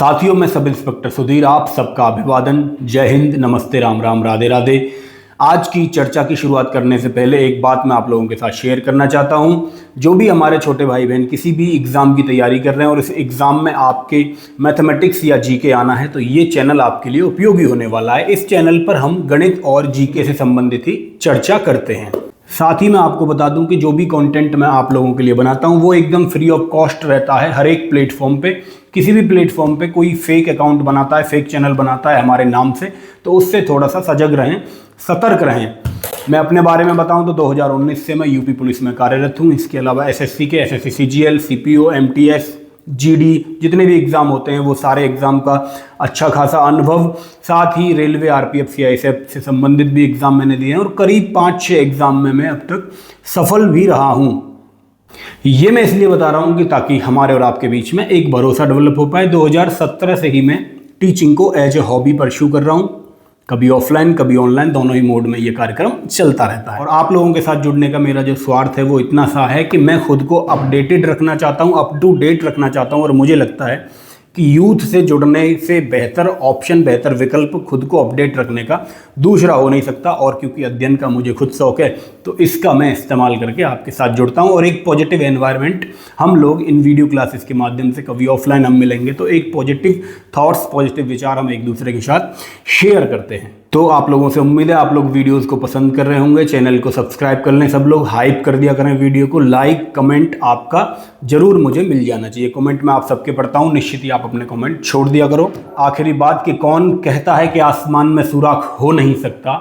साथियों, मैं sub inspector Sudhir आप सबका अभिवादन। जय हिंद, नमस्ते, राम राम, राधे राधे। आज की चर्चा की शुरुआत करने से पहले एक बात मैं आप लोगों के साथ शेयर करना चाहता हूं। जो भी हमारे छोटे भाई बहन किसी भी एग्ज़ाम की तैयारी कर रहे हैं और इस एग्ज़ाम में आपके मैथमेटिक्स या जीके आना है, तो ये चैनल आपके लिए उपयोगी होने वाला है। इस चैनल पर हम गणित और जीके से संबंधित ही चर्चा करते हैं। साथ ही मैं आपको बता दूं कि जो भी कंटेंट मैं आप लोगों के लिए बनाता हूं वो एकदम फ्री ऑफ कॉस्ट रहता है। हर एक प्लेटफॉर्म पे, किसी भी प्लेटफॉर्म पे कोई फेक अकाउंट बनाता है, फेक चैनल बनाता है हमारे नाम से, तो उससे थोड़ा सा सजग रहें, सतर्क रहें। मैं अपने बारे में बताऊं तो 2019 से मैं यूपी पुलिस में कार्यरत हूं। इसके अलावा एसएससी के SSC CGL, CPO, MTS, GD जितने भी एग्ज़ाम होते हैं वो सारे एग्ज़ाम का अच्छा खासा अनुभव, साथ ही रेलवे, आरपीएफ, सीआईएसएफ से संबंधित भी एग्ज़ाम मैंने दिए हैं और करीब 5-6 एग्ज़ाम में मैं अब तक सफल भी रहा हूं। ये मैं इसलिए बता रहा हूं कि ताकि हमारे और आपके बीच में एक भरोसा डेवलप हो पाए। 2017 से ही मैं टीचिंग को एज ए हॉबी परस्यू कर रहा हूं। कभी ऑफलाइन कभी ऑनलाइन, दोनों ही मोड में ये कार्यक्रम चलता रहता है। और आप लोगों के साथ जुड़ने का मेरा जो स्वार्थ है वो इतना सा है कि मैं खुद को अपडेटेड रखना चाहता हूँ, अप टू डेट रखना चाहता हूँ। और मुझे लगता है कि यूथ से जुड़ने से बेहतर ऑप्शन, बेहतर विकल्प खुद को अपडेट रखने का दूसरा हो नहीं सकता। और क्योंकि अध्ययन का मुझे खुद शौक है तो इसका मैं इस्तेमाल करके आपके साथ जुड़ता हूं। और एक पॉजिटिव एनवायरनमेंट, हम लोग इन वीडियो क्लासेस के माध्यम से, कभी ऑफलाइन हम मिलेंगे तो एक पॉजिटिव थॉट्स, पॉजिटिव विचार हम एक दूसरे के साथ शेयर करते हैं। तो आप लोगों से उम्मीद है आप लोग वीडियोस को पसंद कर रहे होंगे। चैनल को सब्सक्राइब कर लें, सब लोग हाइप कर दिया करें वीडियो को। लाइक कमेंट आपका जरूर मुझे मिल जाना चाहिए। कमेंट मैं आप सबके पढ़ता हूं, निश्चित ही आप अपने कमेंट छोड़ दिया करो। आखिरी बात कि कौन कहता है कि आसमान में सुराख हो नहीं सकता,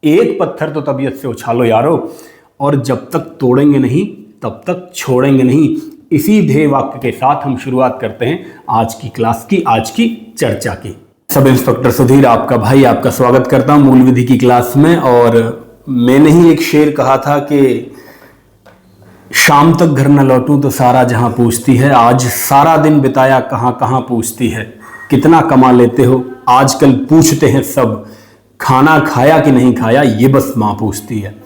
एक पत्थर तो तबीयत से उछालो यारो, और जब तक तोड़ेंगे नहीं तब तक छोड़ेंगे नहीं। इसी ध्येय वाक्य के साथ हम शुरुआत करते हैं आज की क्लास की, आज की चर्चा की। सब इंस्पेक्टर सुधीर आपका भाई आपका स्वागत करता हूं मूल विधि की क्लास में। और मैंने ही एक शेर कहा था कि शाम तक घर न लौटूं तो सारा जहां पूछती है, आज सारा दिन बिताया कहां कहां पूछती है, कितना कमा लेते हो आजकल पूछते हैं सब, खाना खाया कि नहीं खाया ये बस मां पूछती है।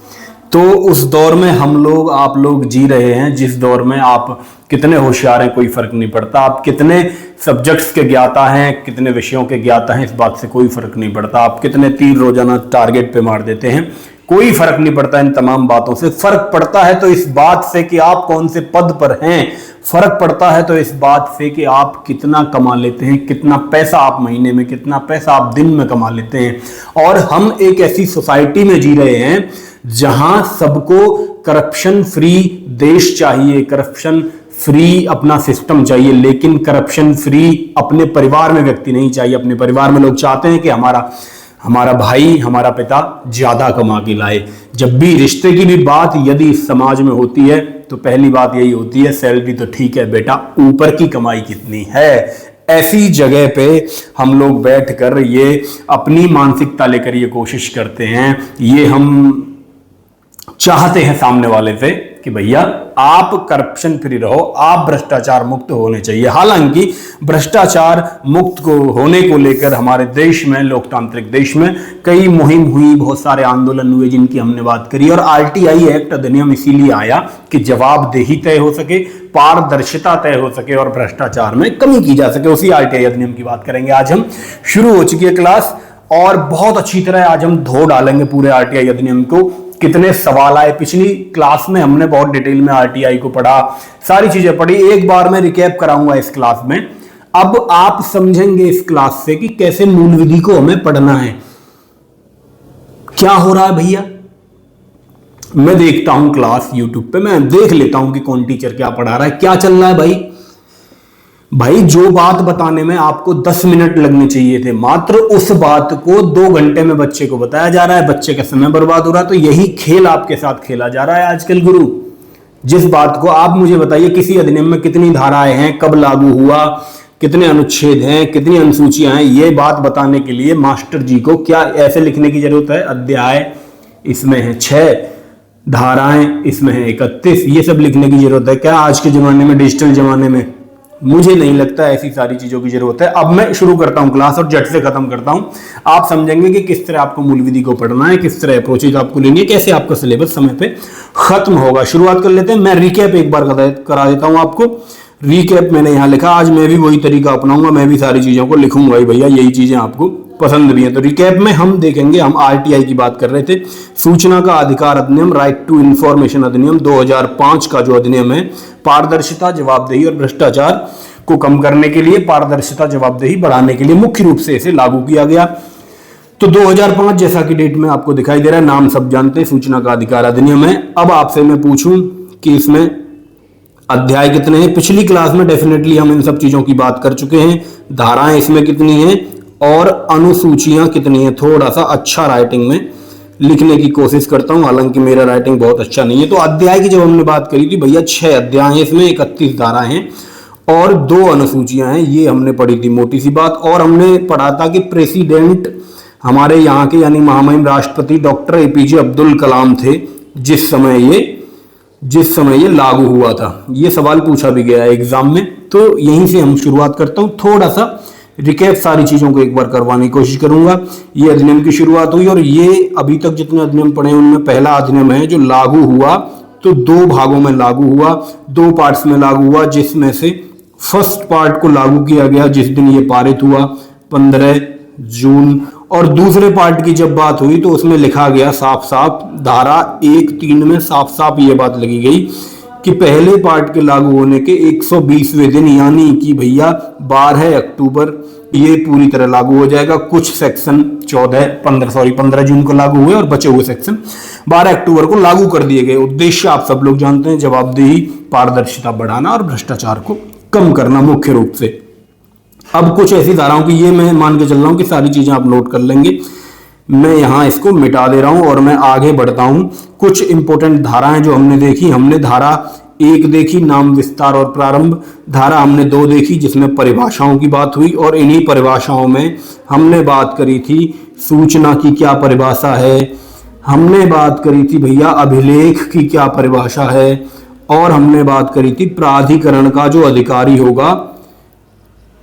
तो उस दौर में हम लोग, आप लोग जी रहे हैं जिस दौर में आप कितने होशियार हैं कोई फर्क नहीं पड़ता, आप कितने सब्जेक्ट्स के ज्ञाता हैं, कितने विषयों के ज्ञाता हैं, इस बात से कोई फर्क नहीं पड़ता। आप कितने तीर रोजाना टारगेट पे मार देते हैं, कोई फर्क नहीं पड़ता इन तमाम बातों से। फर्क पड़ता है तो इस बात से कि आप कौन से पद पर हैं, फर्क पड़ता है तो इस बात से कि आप कितना कमा लेते हैं, कितना पैसा आप महीने में, कितना पैसा आप दिन में कमा लेते हैं। और हम एक ऐसी सोसाइटी में जी रहे हैं जहां सबको करप्शन फ्री देश चाहिए, करप्शन फ्री अपना सिस्टम चाहिए, लेकिन करप्शन फ्री अपने परिवार में व्यक्ति नहीं चाहिए। अपने परिवार में लोग चाहते हैं कि हमारा भाई, हमारा पिता ज्यादा कमा के लाए। जब भी रिश्ते की भी बात यदि इस समाज में होती है तो पहली बात यही होती है, सैलरी तो ठीक है बेटा, ऊपर की कमाई कितनी है। ऐसी जगह पे हम लोग बैठकर ये अपनी मानसिकता लेकर ये कोशिश करते हैं, ये हम चाहते हैं सामने वाले से कि भैया आप करप्शन फ्री रहो, आप भ्रष्टाचार मुक्त होने चाहिए। हालांकि भ्रष्टाचार मुक्त को होने को लेकर हमारे देश में, लोकतांत्रिक देश में कई मुहिम हुई, बहुत सारे आंदोलन हुए जिनकी हमने बात करी। और आरटीआई एक्ट अधिनियम इसीलिए आया कि जवाबदेही तय हो सके, पारदर्शिता तय हो सके और भ्रष्टाचार में कमी की जा सके। उसी आरटीआई अधिनियम की बात करेंगे आज हम। शुरू हो चुकी है क्लास और बहुत अच्छी तरह आज हम धो डालेंगे पूरे आरटीआई अधिनियम को। कितने सवाल आए, पिछली क्लास में हमने बहुत डिटेल में आरटीआई को पढ़ा, सारी चीजें पढ़ी। एक बार मैं रिकैप कराऊंगा इस क्लास में। अब आप समझेंगे इस क्लास से कि कैसे मूल विधि को हमें पढ़ना है। क्या हो रहा है भैया, मैं देखता हूं क्लास यूट्यूब पे, मैं देख लेता हूं कि कौन टीचर क्या पढ़ा रहा है, क्या चल रहा है भाई जो बात बताने में आपको 10 मिनट लगने चाहिए थे, मात्र उस बात को 2 घंटे में बच्चे को बताया जा रहा है, बच्चे का समय बर्बाद हो रहा है। तो यही खेल आपके साथ खेला जा रहा है आजकल गुरु। जिस बात को आप मुझे बताइए किसी अधिनियम में कितनी धाराएं हैं, कब लागू हुआ, कितने अनुच्छेद हैं, कितनी अनुसूचियां हैं, ये बात बताने के लिए मास्टर जी को क्या ऐसे लिखने की जरूरत है, अध्याय इसमें है 6, धाराएं इसमें है 31, ये सब लिखने की जरूरत है क्या आज के जमाने में, डिजिटल जमाने में? मुझे नहीं लगता ऐसी सारी चीजों की जरूरत है। अब मैं शुरू करता हूं क्लास और झट से खत्म करता हूं। आप समझेंगे कि किस तरह आपको मूल विधि को पढ़ना है, किस तरह अप्रोचेज आपको लेनी है, कैसे आपका सिलेबस समय पे खत्म होगा। शुरुआत कर लेते हैं। मैं रिकैप एक बार करा देता हूं आपको। रीकैप मैंने यहाँ लिखा, आज मैं भी वही तरीका अपनाऊंगा, मैं भी सारी चीज़ों को लिखूंगा ही भैया, यही चीज़ें आपको पसंद भी हैं। तो रिकैप में हम देखेंगे, हम आरटीआई की बात कर रहे थे, सूचना का अधिकार अधिनियम, राइट टू इंफॉर्मेशन अधिनियम 2005 का जो अधिनियम है, पारदर्शिता, जवाबदेही और भ्रष्टाचार को कम करने के लिए, पारदर्शिता जवाबदेही बढ़ाने के लिए मुख्य रूप से इसे लागू किया गया। तो 2005 जैसा कि डेट में आपको दिखाई दे रहा है, नाम सब जानते हैं, सूचना का अधिकार अधिनियम है। अब आपसे मैं पूछूं कि इसमें अध्याय कितने हैं? पिछली क्लास में डेफिनेटली हम इन सब चीजों की बात कर चुके हैं। धाराएं इसमें कितनी हैं और अनुसूचियां कितनी हैं? थोड़ा सा अच्छा राइटिंग में लिखने की कोशिश करता हूं, हालांकि मेरा राइटिंग बहुत अच्छा नहीं है। तो अध्याय की जब हमने बात करी थी भैया, 6 अध्याय हैं, इसमें 31 धाराएं हैं और 2 अनुसूचियां हैं, ये हमने पढ़ी थी, मोटी सी बात। और हमने पढ़ा था कि प्रेसिडेंट हमारे यहाँ के यानी महामहिम राष्ट्रपति डॉक्टर एपीजे अब्दुल कलाम थे जिस समय ये लागू हुआ था। ये सवाल पूछा भी गया है एग्जाम में, तो यहीं से हम शुरुआत करता हूं। थोड़ा सा रिकैप सारी चीजों को एक बार करवाने की कोशिश करूंगा। ये अधिनियम की शुरुआत हुई और ये अभी तक जितने अधिनियम पढ़े हैं उनमें पहला अधिनियम है जो लागू हुआ, तो 2 भागों में लागू हुआ, 2 पार्ट्स में लागू हुआ, जिसमें से फर्स्ट पार्ट को लागू किया गया जिस दिन ये पारित हुआ 15 जून, और दूसरे पार्ट की जब बात हुई तो उसमें लिखा गया साफ साफ, धारा 1(3) में साफ साफ ये बात लगी गई कि पहले पार्ट के लागू होने के 120वें दिन यानी कि भैया 12 अक्टूबर ये पूरी तरह लागू हो जाएगा। कुछ सेक्शन 15 जून को लागू हुए और बचे हुए सेक्शन 12 अक्टूबर को लागू कर दिए गए। उद्देश्य आप सब लोग जानते हैं, जवाबदेही, पारदर्शिता बढ़ाना और भ्रष्टाचार को कम करना मुख्य रूप से। अब कुछ ऐसी धाराओं की, ये मैं मान के चल रहा हूं कि सारी चीजें आप नोट कर लेंगे, मैं यहां इसको मिटा दे रहा हूं और मैं आगे बढ़ता हूं। कुछ इंपॉर्टेंट धाराएं जो हमने देखी, हमने धारा 1 देखी, नाम विस्तार और प्रारंभ। धारा हमने 2 देखी जिसमें परिभाषाओं की बात हुई और इन्हीं परिभाषाओं में हमने बात करी थी सूचना की क्या परिभाषा है, हमने बात करी थी भैया अभिलेख की क्या परिभाषा है, और हमने बात करी थी प्राधिकरण का जो अधिकारी होगा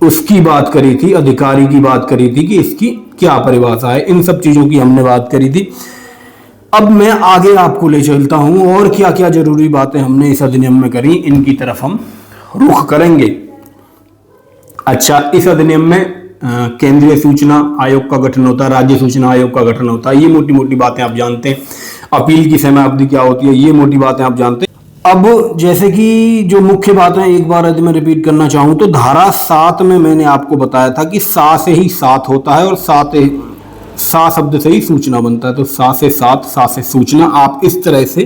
उसकी बात करी थी, अधिकारी की बात करी थी कि इसकी क्या परिभाषा है। इन सब चीजों की हमने बात करी थी। अब मैं आगे आपको ले चलता हूं और क्या क्या जरूरी बातें हमने इस अधिनियम में करी, इनकी तरफ हम रुख करेंगे। अच्छा, इस अधिनियम में केंद्रीय सूचना आयोग का गठन होता है, राज्य सूचना आयोग का गठन होता है, ये मोटी मोटी बातें आप जानते हैं। अपील की समय अवधि क्या होती है, ये मोटी बातें आप जानते हैं। अब जैसे कि जो मुख्य बातें एक बार यदि मैं रिपीट करना चाहूं तो धारा 7 में मैंने आपको बताया था कि सा से ही सात होता है और सा शब्द से ही सूचना बनता है, तो सा से सात, सा से सूचना, आप इस तरह से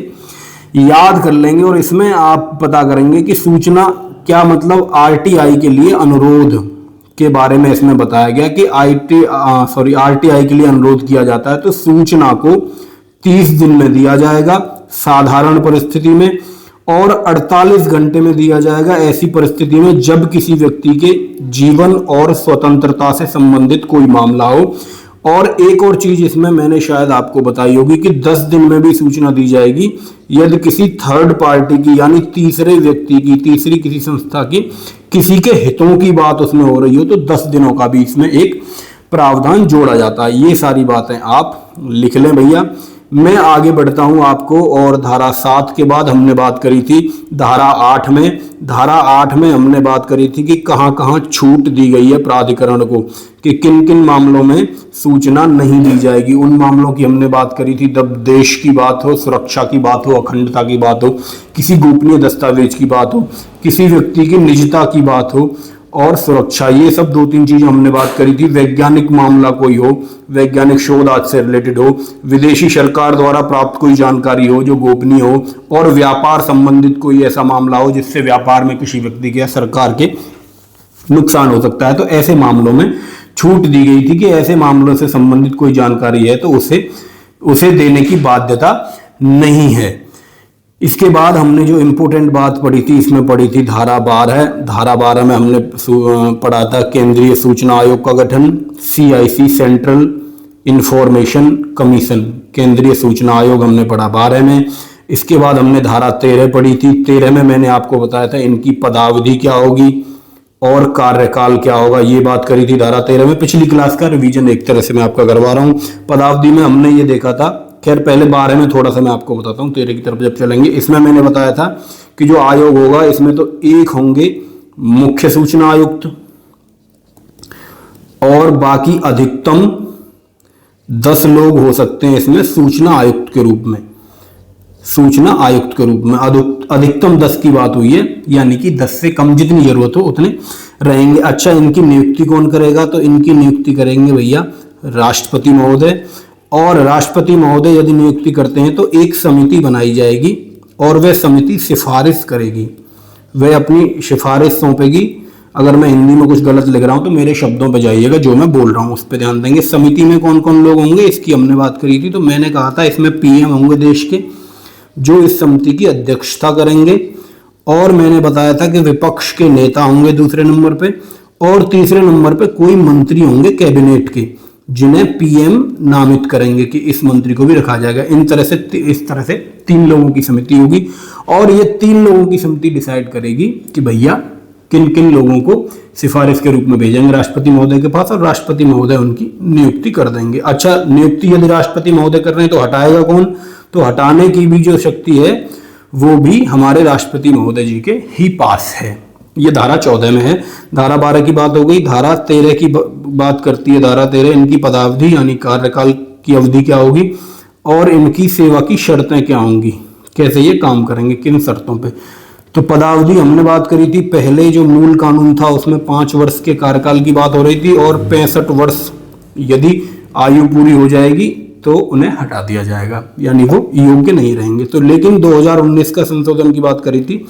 याद कर लेंगे। और इसमें आप पता करेंगे कि सूचना क्या मतलब, आरटीआई के लिए अनुरोध के बारे में इसमें बताया गया कि आरटीआई के लिए अनुरोध किया जाता है तो सूचना को 30 दिन में दिया जाएगा साधारण परिस्थिति में, और 48 घंटे में दिया जाएगा ऐसी परिस्थिति में जब किसी व्यक्ति के जीवन और स्वतंत्रता से संबंधित कोई मामला हो। और एक और चीज इसमें मैंने शायद आपको बताई होगी कि 10 दिन में भी सूचना दी जाएगी यदि किसी थर्ड पार्टी की यानी तीसरे व्यक्ति की, तीसरी किसी संस्था की किसी के हितों की बात उसमें हो रही हो तो 10 दिनों का भी इसमें एक प्रावधान जोड़ा जाता है। ये सारी बातें आप लिख लें भैया। मैं आगे बढ़ता हूं आपको, और धारा 7 के बाद हमने बात करी थी धारा 8 में। धारा 8 में हमने बात करी थी कि कहां कहां छूट दी गई है प्राधिकरण को, कि किन किन मामलों में सूचना नहीं दी जाएगी। उन मामलों की हमने बात करी थी जब देश की बात हो, सुरक्षा की बात हो, अखंडता की बात हो, किसी गोपनीय दस्तावेज की बात हो, किसी व्यक्ति की निजता की बात हो और सुरक्षा, ये सब 2-3 चीजें हमने बात करी थी। वैज्ञानिक मामला कोई हो, वैज्ञानिक शोध आज से रिलेटेड हो, विदेशी सरकार द्वारा प्राप्त कोई जानकारी हो जो गोपनीय हो, और व्यापार संबंधित कोई ऐसा मामला हो जिससे व्यापार में किसी व्यक्ति के या सरकार के नुकसान हो सकता है, तो ऐसे मामलों में छूट दी गई थी कि ऐसे मामलों से संबंधित कोई जानकारी है तो उसे देने की बाध्यता नहीं है। इसके बाद हमने जो इम्पोर्टेंट बात पढ़ी थी इसमें पढ़ी थी धारा 12। धारा 12 में हमने पढ़ा था केंद्रीय सूचना आयोग का गठन, CIC सेंट्रल इंफॉर्मेशन कमीशन, केंद्रीय सूचना आयोग हमने पढ़ा 12 में। इसके बाद हमने धारा 13 पढ़ी थी। 13 में मैंने आपको बताया था इनकी पदावधि क्या होगी और कार्यकाल क्या होगा, ये बात करी थी धारा 13 में। पिछली क्लास का रिवीजन एक तरह से मैं आपका करवा रहा हूँ। पदावधि में हमने ये देखा था, खैर पहले 12 में थोड़ा सा मैं आपको बताता हूँ, 13 की तरफ जब चलेंगे। इसमें मैंने बताया था कि जो आयोग होगा इसमें तो 1 होंगे मुख्य सूचना आयुक्त, और बाकी अधिकतम 10 लोग हो सकते हैं इसमें सूचना आयुक्त के रूप में। सूचना आयुक्त के रूप में अधिकतम 10 की बात हुई है, यानी कि 10 से कम जितनी जरूरत हो उतने रहेंगे। अच्छा, इनकी नियुक्ति कौन करेगा? तो इनकी नियुक्ति करेंगे भैया राष्ट्रपति महोदय। और राष्ट्रपति महोदय यदि नियुक्ति करते हैं तो एक समिति बनाई जाएगी और वह समिति सिफारिश करेगी, वह अपनी सिफारिश सौंपेगी। अगर मैं हिंदी में कुछ गलत लिख रहा हूं तो मेरे शब्दों पे जाइएगा, जो मैं बोल रहा हूं उस पर ध्यान देंगे। समिति में कौन कौन लोग होंगे इसकी हमने बात करी थी, तो मैंने कहा था इसमें पीएम होंगे देश के, जो इस समिति की अध्यक्षता करेंगे। और मैंने बताया था कि विपक्ष के नेता होंगे दूसरे नंबर पे, और तीसरे नंबर पे कोई मंत्री होंगे कैबिनेट के, जिन्हें पीएम नामित करेंगे कि इस मंत्री को भी रखा जाएगा। इस तरह से 3 लोगों की समिति होगी, और ये 3 लोगों की समिति डिसाइड करेगी कि भैया किन किन लोगों को सिफारिश के रूप में भेजेंगे राष्ट्रपति महोदय के पास, और राष्ट्रपति महोदय उनकी नियुक्ति कर देंगे। अच्छा, नियुक्ति यदि राष्ट्रपति महोदय कर रहे हैं तो हटाएगा कौन? तो हटाने की भी जो शक्ति है वो भी हमारे राष्ट्रपति महोदय जी के ही पास है। ये धारा 14 में है। धारा 12 की बात हो गई। धारा 13 की बात करती है। धारा 13 इनकी पदावधि यानी कार्यकाल की अवधि क्या होगी और इनकी सेवा की शर्तें क्या होंगी, कैसे ये काम करेंगे, किन शर्तों पे। तो पदावधि हमने बात करी थी, पहले जो मूल कानून था उसमें 5 वर्ष के कार्यकाल की बात हो रही थी, और 65 वर्ष यदि आयु पूरी हो जाएगी तो उन्हें हटा दिया जाएगा, यानी वो योग्य नहीं रहेंगे। तो लेकिन 2019 का संशोधन की बात करी थी,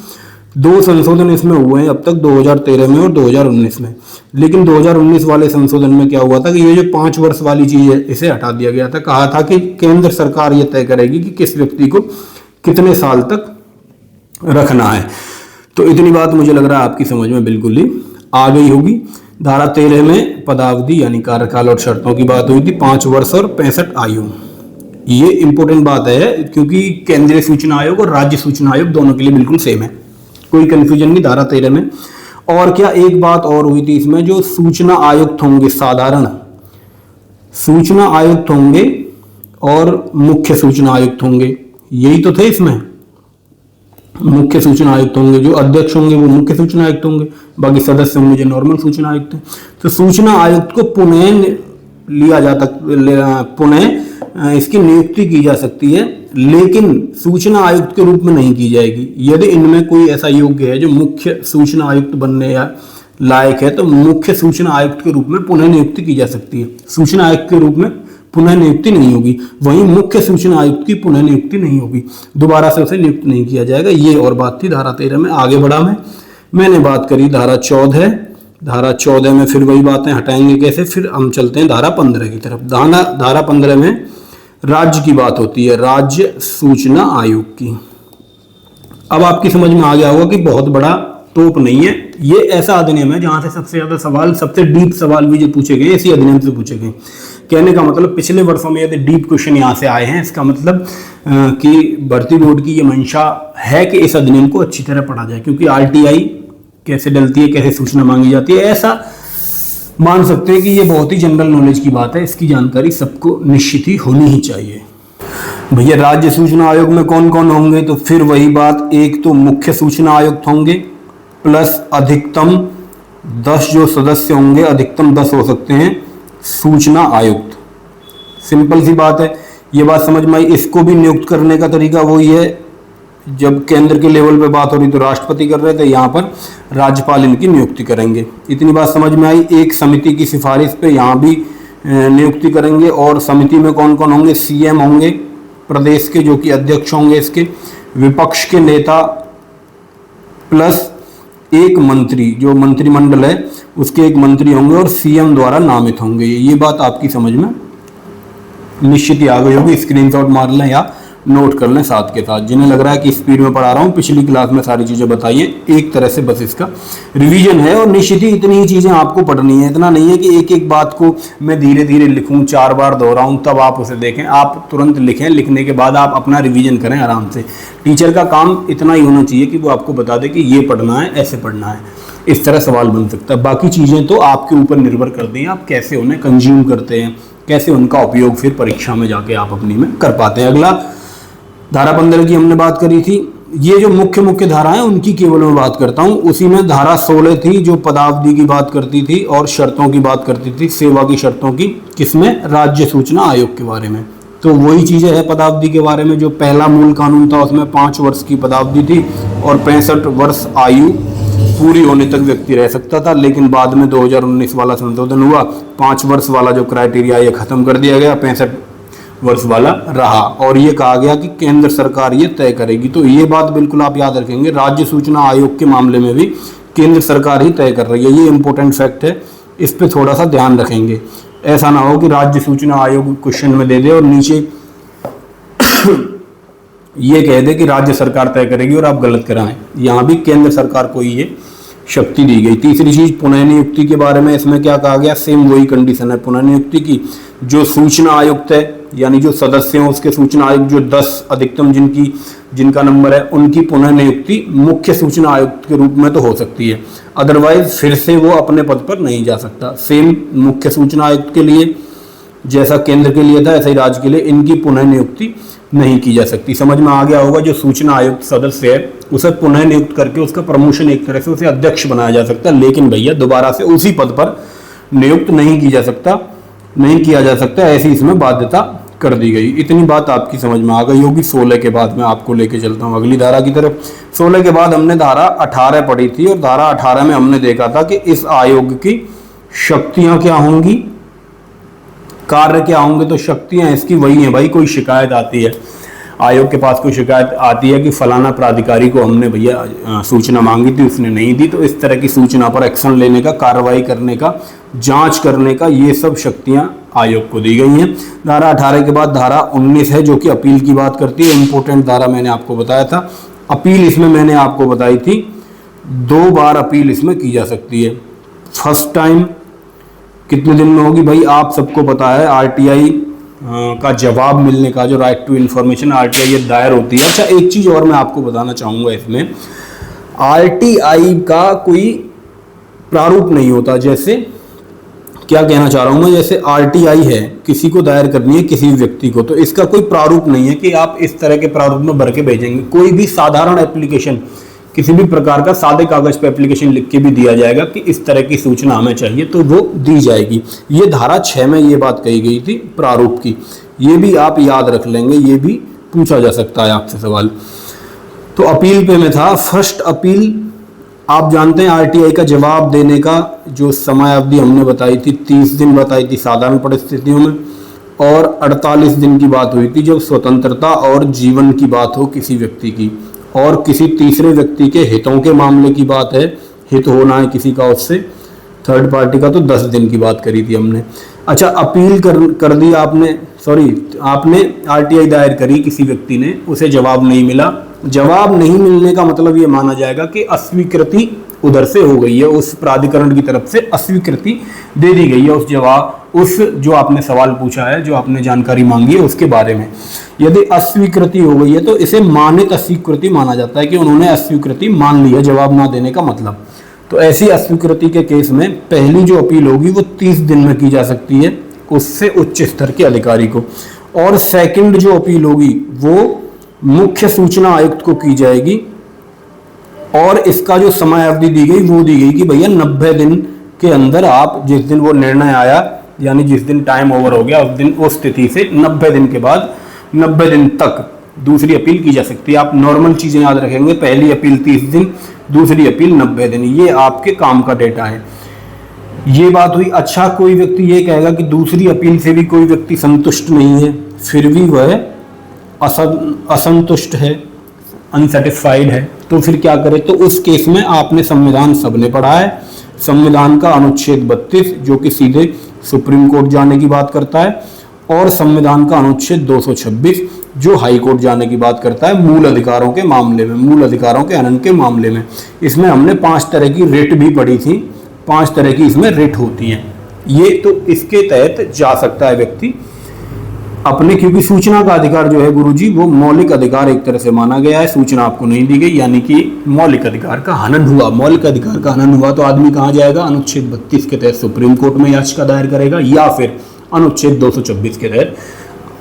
2 संशोधन इसमें हुए हैं अब तक, 2013 में और 2019 में। लेकिन 2019 वाले संशोधन में क्या हुआ था कि ये जो 5 वर्ष वाली चीज है इसे हटा दिया गया था। कहा था कि केंद्र सरकार ये तय करेगी कि किस व्यक्ति को कितने साल तक रखना है। तो इतनी बात मुझे लग रहा है आपकी समझ में बिल्कुल ही आ गई होगी। धारा 13 में पदावधि यानी कार्यकाल और शर्तों की बात हुई थी, 5 वर्ष और 65 आयु। ये इंपॉर्टेंट बात है क्योंकि केंद्रीय सूचना आयोग और राज्य सूचना आयोग दोनों के लिए बिल्कुल सेम है, कोई कंफ्यूजन नहीं धारा 13 में। और क्या एक बात और हुई थी इसमें, जो सूचना आयुक्त होंगे, साधारण सूचना आयुक्त होंगे और मुख्य सूचना आयुक्त होंगे, यही तो थे इसमें। मुख्य सूचना आयुक्त होंगे, जो अध्यक्ष होंगे वो मुख्य सूचना आयुक्त होंगे, बाकी सदस्य होंगे जो नॉर्मल सूचना आयुक्त हैं। तो सूचना आयुक्त को पुनः इसकी नियुक्ति की जा सकती है, लेकिन सूचना आयुक्त के रूप में नहीं की जाएगी। यदि इनमें कोई ऐसा योग्य है जो मुख्य सूचना आयुक्त बनने या लायक है तो मुख्य सूचना आयुक्त के रूप में पुनः नियुक्ति की जा सकती है। सूचना आयुक्त के रूप में पुनः नियुक्ति नहीं होगी, वहीं मुख्य सूचना आयुक्त की पुनः नियुक्ति नहीं होगी, दोबारा से उसे नियुक्त नहीं किया जाएगा। ये और बात थी धारा 13 में। आगे बढ़ा मैंने बात करी धारा 14। धारा 14 में फिर वही बातें हटाएंगे कैसे, फिर हम चलते हैं धारा 15 की तरफ। धारा 15 में राज्य की बात होती है, राज्य सूचना आयोग की। अब आपकी समझ में आ गया होगा कि बहुत बड़ा तोप नहीं है, ये ऐसा अधिनियम है जहां से सबसे ज्यादा सवाल, सबसे डीप सवाल भी जो पूछे गए इसी अधिनियम से पूछे गए। कहने का मतलब पिछले वर्षों में यदि डीप क्वेश्चन यहाँ से आए हैं, इसका मतलब कि भर्ती बोर्ड की ये मंशा है कि इस अधिनियम को अच्छी तरह पढ़ा जाए, क्योंकि आरटीआई कैसे डलती है, कैसे सूचना मांगी जाती है, ऐसा मान सकते हैं कि ये बहुत ही जनरल नॉलेज की बात है। इसकी जानकारी सबको निश्चित ही होनी ही चाहिए। भैया राज्य सूचना आयोग में कौन कौन होंगे, तो फिर वही बात, एक तो मुख्य सूचना आयुक्त होंगे प्लस अधिकतम 10 जो सदस्य होंगे, अधिकतम 10 हो सकते हैं सूचना आयुक्त। सिंपल सी बात है, ये बात समझ में आई। इसको भी नियुक्त करने का तरीका वही है, जब केंद्र के लेवल पे बात हो रही तो राष्ट्रपति कर रहे थे, यहाँ पर राज्यपाल इनकी नियुक्ति करेंगे। इतनी बात समझ में आई। एक समिति की सिफारिश पे यहाँ भी नियुक्ति करेंगे, और समिति में कौन कौन होंगे, सीएम होंगे प्रदेश के जो कि अध्यक्ष होंगे इसके, विपक्ष के नेता प्लस एक मंत्री, जो मंत्रिमंडल है उसके एक मंत्री होंगे और सीएम द्वारा नामित होंगे। ये बात आपकी समझ में निश्चित ही आ गई होगी। स्क्रीनशॉट मार लें या नोट कर लें साथ के साथ। जिन्हें लग रहा है कि स्पीड में पढ़ा रहा हूँ, पिछली क्लास में सारी चीज़ें बताई हैं, एक तरह से बस इसका रिवीजन है, और निश्चित ही इतनी ही चीज़ें आपको पढ़नी है। इतना नहीं है कि एक एक बात को मैं धीरे धीरे लिखूँ, 4 बार दोहराऊँ तब आप उसे देखें। आप तुरंत लिखें, लिखने के बाद आप अपना रिवीजन करें आराम से। टीचर का काम इतना ही होना चाहिए कि वो आपको बता दे कि ये पढ़ना है, ऐसे पढ़ना है, इस तरह सवाल बन सकता है। बाकी चीज़ें तो आपके ऊपर निर्भर करती हैं, आप कैसे उन्हें कंज्यूम करते हैं, कैसे उनका उपयोग फिर परीक्षा में जाके आप अपनी में कर पाते हैं। अगला धारा 15 की हमने बात करी थी, ये जो मुख्य मुख्य धाराएं उनकी केवल मैं बात करता हूं। उसी में धारा 16 थी जो पदावधि की बात करती थी और शर्तों की बात करती थी, सेवा की शर्तों की, किसमें, राज्य सूचना आयोग के बारे में। तो वही चीजें है पदावधि के बारे में। जो पहला मूल कानून था उसमें 5 वर्ष की पदावधि थी और 65 वर्ष आयु पूरी होने तक व्यक्ति रह सकता था, लेकिन बाद में 2019 वाला संशोधन हुआ, 5 वर्ष वाला जो क्राइटेरिया ये खत्म कर दिया गया, 65 वर्ष वाला रहा और ये कहा गया कि केंद्र सरकार ये तय करेगी। तो ये बात बिल्कुल आप याद रखेंगे, राज्य सूचना आयोग के मामले में भी केंद्र सरकार ही तय कर रही है। ये इंपॉर्टेंट फैक्ट है, इस पे थोड़ा सा ध्यान रखेंगे। ऐसा ना हो कि राज्य सूचना आयोग क्वेश्चन में दे दे और नीचे ये कह दे कि राज्य सरकार तय करेगी और आप गलत कराएं। यहाँ भी केंद्र सरकार को ये शक्ति दी गई। तीसरी चीज पुनः नियुक्ति के बारे में, इसमें क्या कहा गया, सेम वही कंडीशन है पुनः नियुक्ति की। जो सूचना आयुक्त है यानी जो सदस्य हैं उसके सूचना आयुक्त जो 10 अधिकतम जिनका नंबर है, उनकी पुनः नियुक्ति मुख्य सूचना आयुक्त के रूप में तो हो सकती है, अदरवाइज फिर से वो अपने पद पर नहीं जा सकता। सेम मुख्य सूचना आयुक्त के लिए जैसा केंद्र के लिए था ऐसा ही राज्य के लिए इनकी पुनः नियुक्ति नहीं की जा सकती। समझ में आ गया होगा। जो सूचना आयुक्त सदस्य है उसे पुनः नियुक्त करके उसका प्रमोशन, एक तरह से उसे अध्यक्ष बनाया जा सकता है, लेकिन भैया दोबारा से उसी पद पर नियुक्त नहीं किया जा सकता, ऐसी इसमें बाध्यता कर दी गई। इतनी बात आपकी समझ में आ गई होगी। 16 के बाद मैं आपको लेके चलता हूँ अगली धारा की तरफ। 16 के बाद हमने धारा 18 पढ़ी थी और धारा 18 में हमने देखा था कि इस आयोग की शक्तियां क्या होंगी, कार्य क्या होंगे। तो शक्तियां इसकी वही हैं भाई, कोई शिकायत आती है, आयोग के पास कोई शिकायत आती है कि फलाना प्राधिकारी को हमने भैया सूचना मांगी थी उसने नहीं दी, तो इस तरह की सूचना पर एक्शन लेने का, कार्रवाई करने का, जांच करने का, ये सब शक्तियां आयोग को दी गई हैं। धारा 18 के बाद धारा 19 है जो कि अपील की बात करती है। इंपॉर्टेंट धारा मैंने आपको बताया था। अपील इसमें मैंने आपको बताई थी 2 बार अपील इसमें की जा सकती है। फर्स्ट टाइम कितने दिन में होगी भाई, आप सबको पता है, आरटीआई का जवाब मिलने का, जो राइट टू इन्फॉर्मेशन आरटीआई ये दायर होती है। अच्छा, एक चीज और मैं आपको बताना चाहूंगा, इसमें आरटीआई का कोई प्रारूप नहीं होता। जैसे क्या कहना चाह रहा हूं मैं, जैसे आरटीआई है, किसी को दायर करनी है किसी व्यक्ति को, तो इसका कोई प्रारूप नहीं है कि आप इस तरह के प्रारूप में भर के भेजेंगे। कोई भी साधारण एप्लीकेशन, किसी भी प्रकार का सादे कागज पे एप्लीकेशन लिख के भी दिया जाएगा कि इस तरह की सूचना हमें चाहिए, तो वो दी जाएगी। ये धारा 6 में ये बात कही गई थी प्रारूप की, ये भी आप याद रख लेंगे, ये भी पूछा जा सकता है आपसे सवाल। तो अपील पे में था, फर्स्ट अपील आप जानते हैं आरटीआई का जवाब देने का जो समय अवधि हमने बताई थी 30 दिन बताई थी साधारण परिस्थितियों में, और 48 दिन की बात हुई थी जब स्वतंत्रता और जीवन की बात हो किसी व्यक्ति की, और किसी तीसरे व्यक्ति के हितों के मामले की बात है, हित होना है किसी का उससे, थर्ड पार्टी का, तो 10 दिन की बात करी थी हमने। अच्छा, अपील कर दी आपने आरटीआई दायर करी, किसी व्यक्ति ने, उसे जवाब नहीं मिला। जवाब नहीं मिलने का मतलब ये माना जाएगा कि अस्वीकृति उधर से हो गई है, उस प्राधिकरण की तरफ से अस्वीकृति दे दी गई है उस जो आपने सवाल पूछा है, जो आपने जानकारी मांगी है उसके बारे में। यदि अस्वीकृति हो गई है तो इसे मानित अस्वीकृति माना जाता है कि उन्होंने अस्वीकृति मान ली है, जवाब ना देने का मतलब। तो ऐसी अस्वीकृति के केस में पहली जो अपील होगी वो 30 दिन में की जा सकती है उससे उच्च स्तर के अधिकारी को, और सेकंड जो अपील होगी वो मुख्य सूचना आयुक्त को की जाएगी, और इसका जो समय अवधि दी गई वो दी गई कि भैया 90 दिन के अंदर आप, जिस दिन वो निर्णय आया यानी जिस दिन टाइम ओवर हो गया उस दिन, उस तिथि से 90 दिन के बाद 90 दिन तक दूसरी अपील की जा सकती है। आप नॉर्मल चीजें याद रखेंगे, पहली अपील 30 दिन, दूसरी अपील 90 दिन, ये आपके काम का डेटा है। ये बात हुई। अच्छा, कोई व्यक्ति ये कहेगा कि दूसरी अपील से भी कोई व्यक्ति संतुष्ट नहीं है, फिर भी वह असंतुष्ट है, अनसेटिस्फाइड है, तो फिर क्या करे। तो उस केस में आपने संविधान सबने पढ़ा है, संविधान का अनुच्छेद 32 जो कि सीधे सुप्रीम कोर्ट जाने की बात करता है, और संविधान का अनुच्छेद 226 जो हाई कोर्ट जाने की बात करता है मूल अधिकारों के मामले में, मूल अधिकारों के हनन के मामले में। इसमें हमने 5 तरह की रिट भी पढ़ी थी, 5 तरह की इसमें रिट होती है। ये तो इसके तहत जा सकता है व्यक्ति अपने, क्योंकि सूचना का अधिकार जो है गुरुजी वो मौलिक अधिकार एक तरह से माना गया है, सूचना आपको नहीं दी गई यानी कि मौलिक अधिकार का हनन हुआ। मौलिक अधिकार का हनन हुआ तो आदमी कहाँ जाएगा, अनुच्छेद 32 के तहत सुप्रीम कोर्ट में याचिका दायर करेगा, या फिर अनुच्छेद 226 के तहत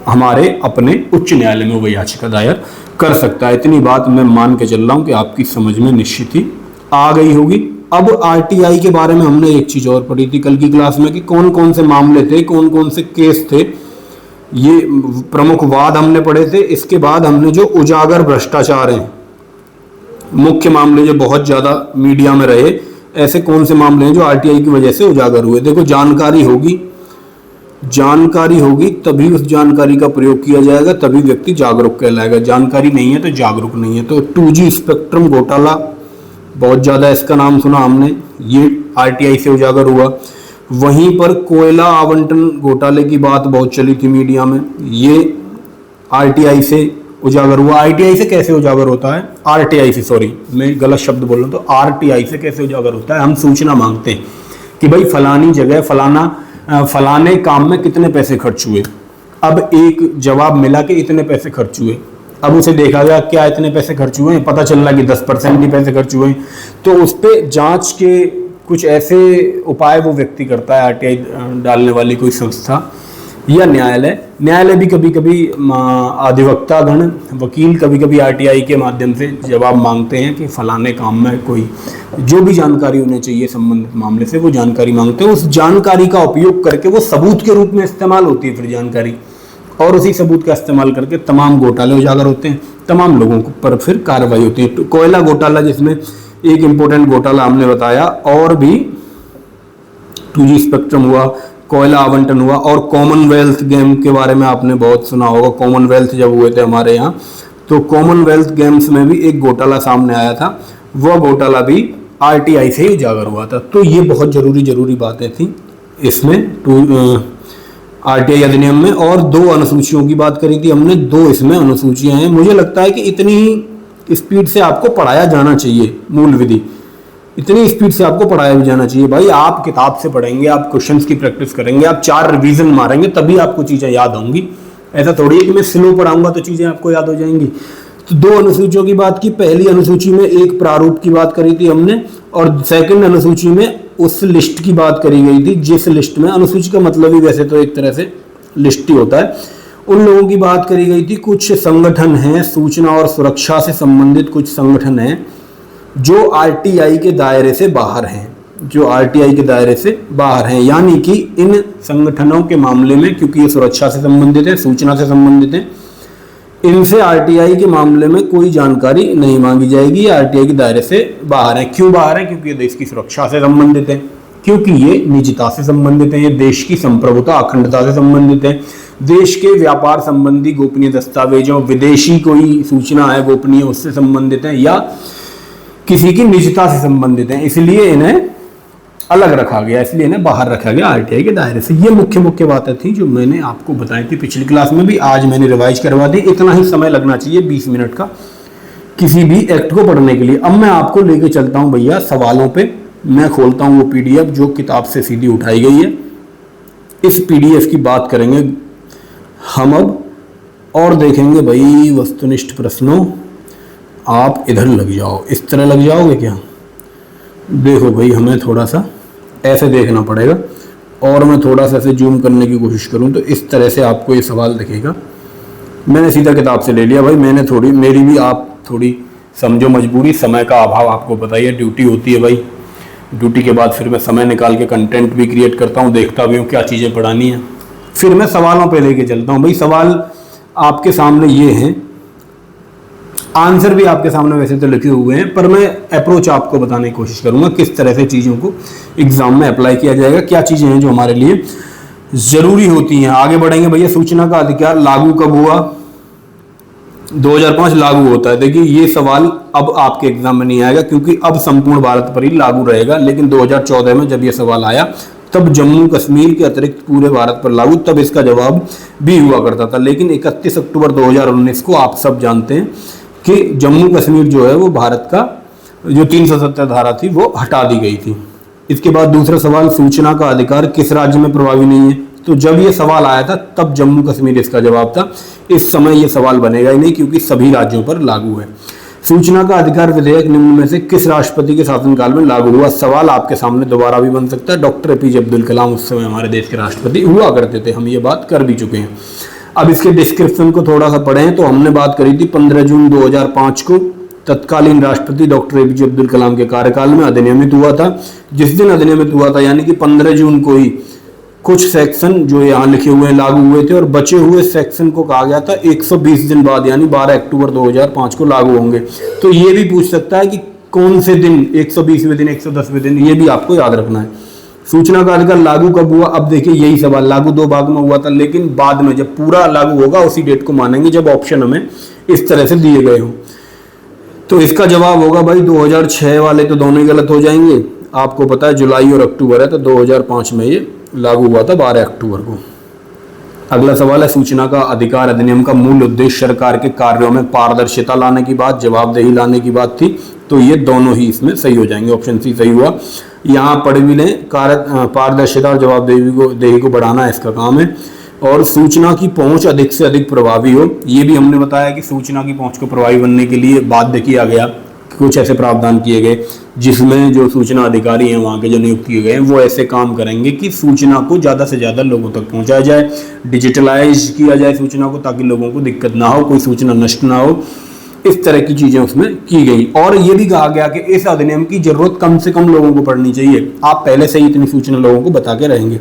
हमारे अपने उच्च न्यायालय में वो याचिका दायर कर सकता है। इतनी बात मैं मान के चल रहा हूं कि आपकी समझ में निश्चित ही आ गई होगी। अब आरटीआई के बारे में हमने एक चीज और पढ़ी थी कल की क्लास में कि कौन कौन से मामले थे, कौन कौन से केस थे, ये प्रमुख वाद हमने पढ़े थे। इसके बाद हमने जो उजागर भ्रष्टाचार हैं, मुख्य मामले जो बहुत ज्यादा मीडिया में रहे, ऐसे कौन से मामले हैं जो आरटीआई की वजह से उजागर हुए। देखो, जानकारी होगी तभी उस जानकारी का प्रयोग किया जाएगा, तभी व्यक्ति जागरूक कहलाएगा। जानकारी नहीं है तो जागरूक नहीं है। तो 2G स्पेक्ट्रम घोटाला बहुत ज्यादा इसका नाम सुना हमने, ये आरटीआई से उजागर हुआ। वहीं पर कोयला आवंटन घोटाले की बात बहुत चली थी मीडिया में, ये आरटीआई से उजागर हुआ। आरटीआई से कैसे उजागर होता है, आरटीआई से, सॉरी मैं गलत शब्द बोल रहा हूं, तो आरटीआई से कैसे उजागर होता है। हम सूचना मांगते हैं कि भाई फलानी जगह फलाने काम में कितने पैसे खर्च हुए। अब एक जवाब मिला कि इतने पैसे खर्च हुए। अब उसे देखा गया क्या इतने पैसे खर्च हुए हैं, पता चल रहा कि 10% ही पैसे खर्च हुए हैं। तो उस पर जांच के कुछ ऐसे उपाय वो व्यक्ति करता है, आरटीआई डालने वाली कोई संस्था या न्यायालय भी कभी कभी अधिवक्ता गण, वकील कभी कभी आरटीआई के माध्यम से जवाब मांगते हैं कि फलाने काम में कोई जो भी जानकारी उन्हें चाहिए संबंधित मामले से, वो जानकारी मांगते हैं। उस जानकारी का उपयोग करके वो सबूत के रूप में इस्तेमाल होती है फिर जानकारी, और उसी सबूत का इस्तेमाल करके तमाम घोटाले उजागर होते हैं, तमाम लोगों पर फिर कार्रवाई होती है। तो कोयला घोटाला जिसमें एक इंपॉर्टेंट घोटाला हमने बताया, और भी 2G स्पेक्ट्रम हुआ, कोयला आवंटन हुआ, और कॉमनवेल्थ गेम के बारे में आपने बहुत सुना होगा। कॉमनवेल्थ जब हुए थे हमारे यहाँ, तो कॉमनवेल्थ गेम्स में भी एक घोटाला सामने आया था, वह घोटाला भी आरटीआई से ही उजागर हुआ था। तो ये बहुत जरूरी बातें थी इसमें आरटीआई अधिनियम में। और 2 अनुसूचियों की बात करी थी हमने, 2 इसमें अनुसूचियां हैं। मुझे लगता है कि इतनी स्पीड से आपको पढ़ाया जाना चाहिए, मूल विधि इतनी स्पीड से आपको पढ़ाया भी जाना चाहिए। भाई आप किताब से पढ़ेंगे, आप क्वेश्चंस की प्रैक्टिस करेंगे, आप 4 रिवीजन मारेंगे तभी आपको चीजें याद होंगी। ऐसा थोड़ी है कि मैं स्लो पढ़ाऊंगा तो चीजें आपको याद हो जाएंगी। तो 2 अनुसूचियों की बात की। पहली अनुसूची में एक प्रारूप की बात करी थी हमने, और सेकंड अनुसूची में उस लिस्ट की बात करी गई थी जिस लिस्ट में, अनुसूची का मतलब ही वैसे तो एक तरह से लिस्ट ही होता है, उन लोगों की बात करी गई थी। कुछ संगठन हैं, सूचना और सुरक्षा से संबंधित कुछ संगठन हैं जो आरटीआई के दायरे से बाहर हैं, यानी कि इन संगठनों के मामले में, क्योंकि ये सुरक्षा से संबंधित है, सूचना से संबंधित है, इनसे आरटीआई के मामले में कोई जानकारी नहीं मांगी जाएगी, आरटीआई के दायरे से बाहर है। क्यों बाहर है? क्योंकि ये देश की सुरक्षा से संबंधित है, क्योंकि ये निजता से संबंधित है, ये देश की संप्रभुता अखंडता से संबंधित है, देश के व्यापार संबंधी गोपनीय दस्तावेजों, विदेशी कोई सूचना है गोपनीय, उससे संबंधित है, या किसी की निजता से संबंधित है। इसलिए इन्हें अलग रखा गया, इसलिए इन्हें बाहर रखा गया आरटीआई के दायरे से। ये मुख्य बातें थी जो मैंने आपको बताई थी पिछली क्लास में भी, आज मैंने रिवाइज करवा दी। इतना ही समय लगना चाहिए 20 मिनट का किसी भी एक्ट को पढ़ने के लिए। अब मैं आपको लेके चलता हूं भैया सवालों पे। मैं खोलता हूं वो पीडीएफ जो किताब से सीधी उठाई गई है। इस पीडीएफ की बात करेंगे हम अब, और देखेंगे भाई वस्तुनिष्ठ प्रश्नों। आप इधर लग जाओ, इस तरह लग जाओगे क्या? देखो भाई, हमें थोड़ा सा ऐसे देखना पड़ेगा, और मैं थोड़ा सा ऐसे जूम करने की कोशिश करूं तो इस तरह से आपको ये सवाल दिखेगा। मैंने सीधा किताब से ले लिया भाई, मेरी भी आप थोड़ी समझो मजबूरी, समय का अभाव आपको बताइए, ड्यूटी होती है भाई, ड्यूटी के बाद फिर मैं समय निकाल के कंटेंट भी क्रिएट करता हूँ, देखता भी हूँ क्या चीज़ें पढ़ानी है, फिर मैं सवालों पे लेके चलता हूँ। भाई सवाल आपके सामने ये हैं, आंसर भी आपके सामने वैसे तो लिखे हुए हैं, पर मैं अप्रोच आपको बताने की कोशिश करूंगा किस तरह से चीज़ों को एग्जाम में अप्लाई किया जाएगा, क्या चीज़ें हैं जो हमारे लिए ज़रूरी होती हैं। आगे बढ़ेंगे भैया। सूचना का अधिकार लागू कब हुआ? 2005 लागू होता है। देखिए ये सवाल अब आपके एग्जाम में नहीं आएगा क्योंकि अब संपूर्ण भारत पर ही लागू रहेगा, लेकिन 2014 में जब ये सवाल आया तब जम्मू कश्मीर के अतिरिक्त पूरे भारत पर लागू, तब इसका जवाब भी हुआ करता था। लेकिन 31 अक्टूबर 2019 को आप सब जानते हैं कि जम्मू कश्मीर जो है वो भारत का जो 370 धारा थी वो हटा दी गई थी। इसके बाद दूसरा सवाल, सूचना का अधिकार किस राज्य में प्रभावी नहीं है? तो जब ये सवाल आया था तब जम्मू कश्मीर इसका जवाब था। इस समय ये सवाल बनेगा ही नहीं क्योंकि सभी राज्यों पर लागू है। सूचना का अधिकार विधेयक निम्न में से किस राष्ट्रपति के शासनकाल में लागू हुआ? सवाल आपके सामने दोबारा भी बन सकता है। डॉक्टर APJ अब्दुल कलाम उस समय हमारे देश के राष्ट्रपति हुआ करते थे, हम ये बात कर भी चुके हैं। अब इसके डिस्क्रिप्शन को थोड़ा सा पढ़ें तो हमने बात करी थी 15 जून 2005 को तत्कालीन राष्ट्रपति डॉक्टर एपीजे अब्दुल कलाम के कार्यकाल में अधिनियमित हुआ था। जिस दिन अधिनियमित हुआ था यानी कि 15 जून को ही कुछ सेक्शन जो यहाँ लिखे हुए लागू हुए थे और बचे हुए सेक्शन को कहा गया था 120 दिन बाद यानी 12 अक्टूबर 2005 को लागू होंगे। तो ये भी पूछ सकता है कि कौन से दिन, 120वें दिन, 110वें दिन, ये भी आपको याद रखना है। सूचना का अधिकार लागू कब हुआ? अब देखिए यही सवाल, लागू 2 भाग में हुआ था, लेकिन बाद में जब पूरा लागू होगा उसी डेट को मानेंगे जब ऑप्शन हमें इस तरह से दिए गए हों। तो इसका जवाब होगा भाई 2006 वाले तो दोनों ही गलत हो जाएंगे। आपको पता है जुलाई और अक्टूबर है, तो 2005 में ये लागू हुआ था 12 अक्टूबर को। अगला सवाल है सूचना का अधिकार अधिनियम का मूल उद्देश्य सरकार के कार्यों में पारदर्शिता लाने की बात, जवाबदेही लाने की बात थी। तो ये दोनों ही इसमें सही हो जाएंगे, ऑप्शन सी सही हुआ। यहाँ पढ़ भी लें, पारदर्शिता और जवाबदेही को बढ़ाना इसका काम है। और सूचना की पहुंच अधिक से अधिक प्रभावी हो, ये भी हमने बताया कि सूचना की पहुंच को प्रभावी बनने के लिए बाध्य किया गया, कुछ ऐसे प्रावधान किए गए जिसमें जो सूचना अधिकारी हैं वहाँ के जो नियुक्त किए गए हैं वो ऐसे काम करेंगे कि सूचना को ज़्यादा से ज़्यादा लोगों तक पहुँचाया जाए, डिजिटलाइज किया जाए सूचना को, ताकि लोगों को दिक्कत ना हो, कोई सूचना नष्ट ना हो। इस तरह की चीज़ें उसमें की गई। और ये भी कहा गया कि इस अधिनियम की जरूरत कम से कम लोगों को पड़नी चाहिए। आप पहले से ही इतनी सूचना लोगों को बता के रहेंगे।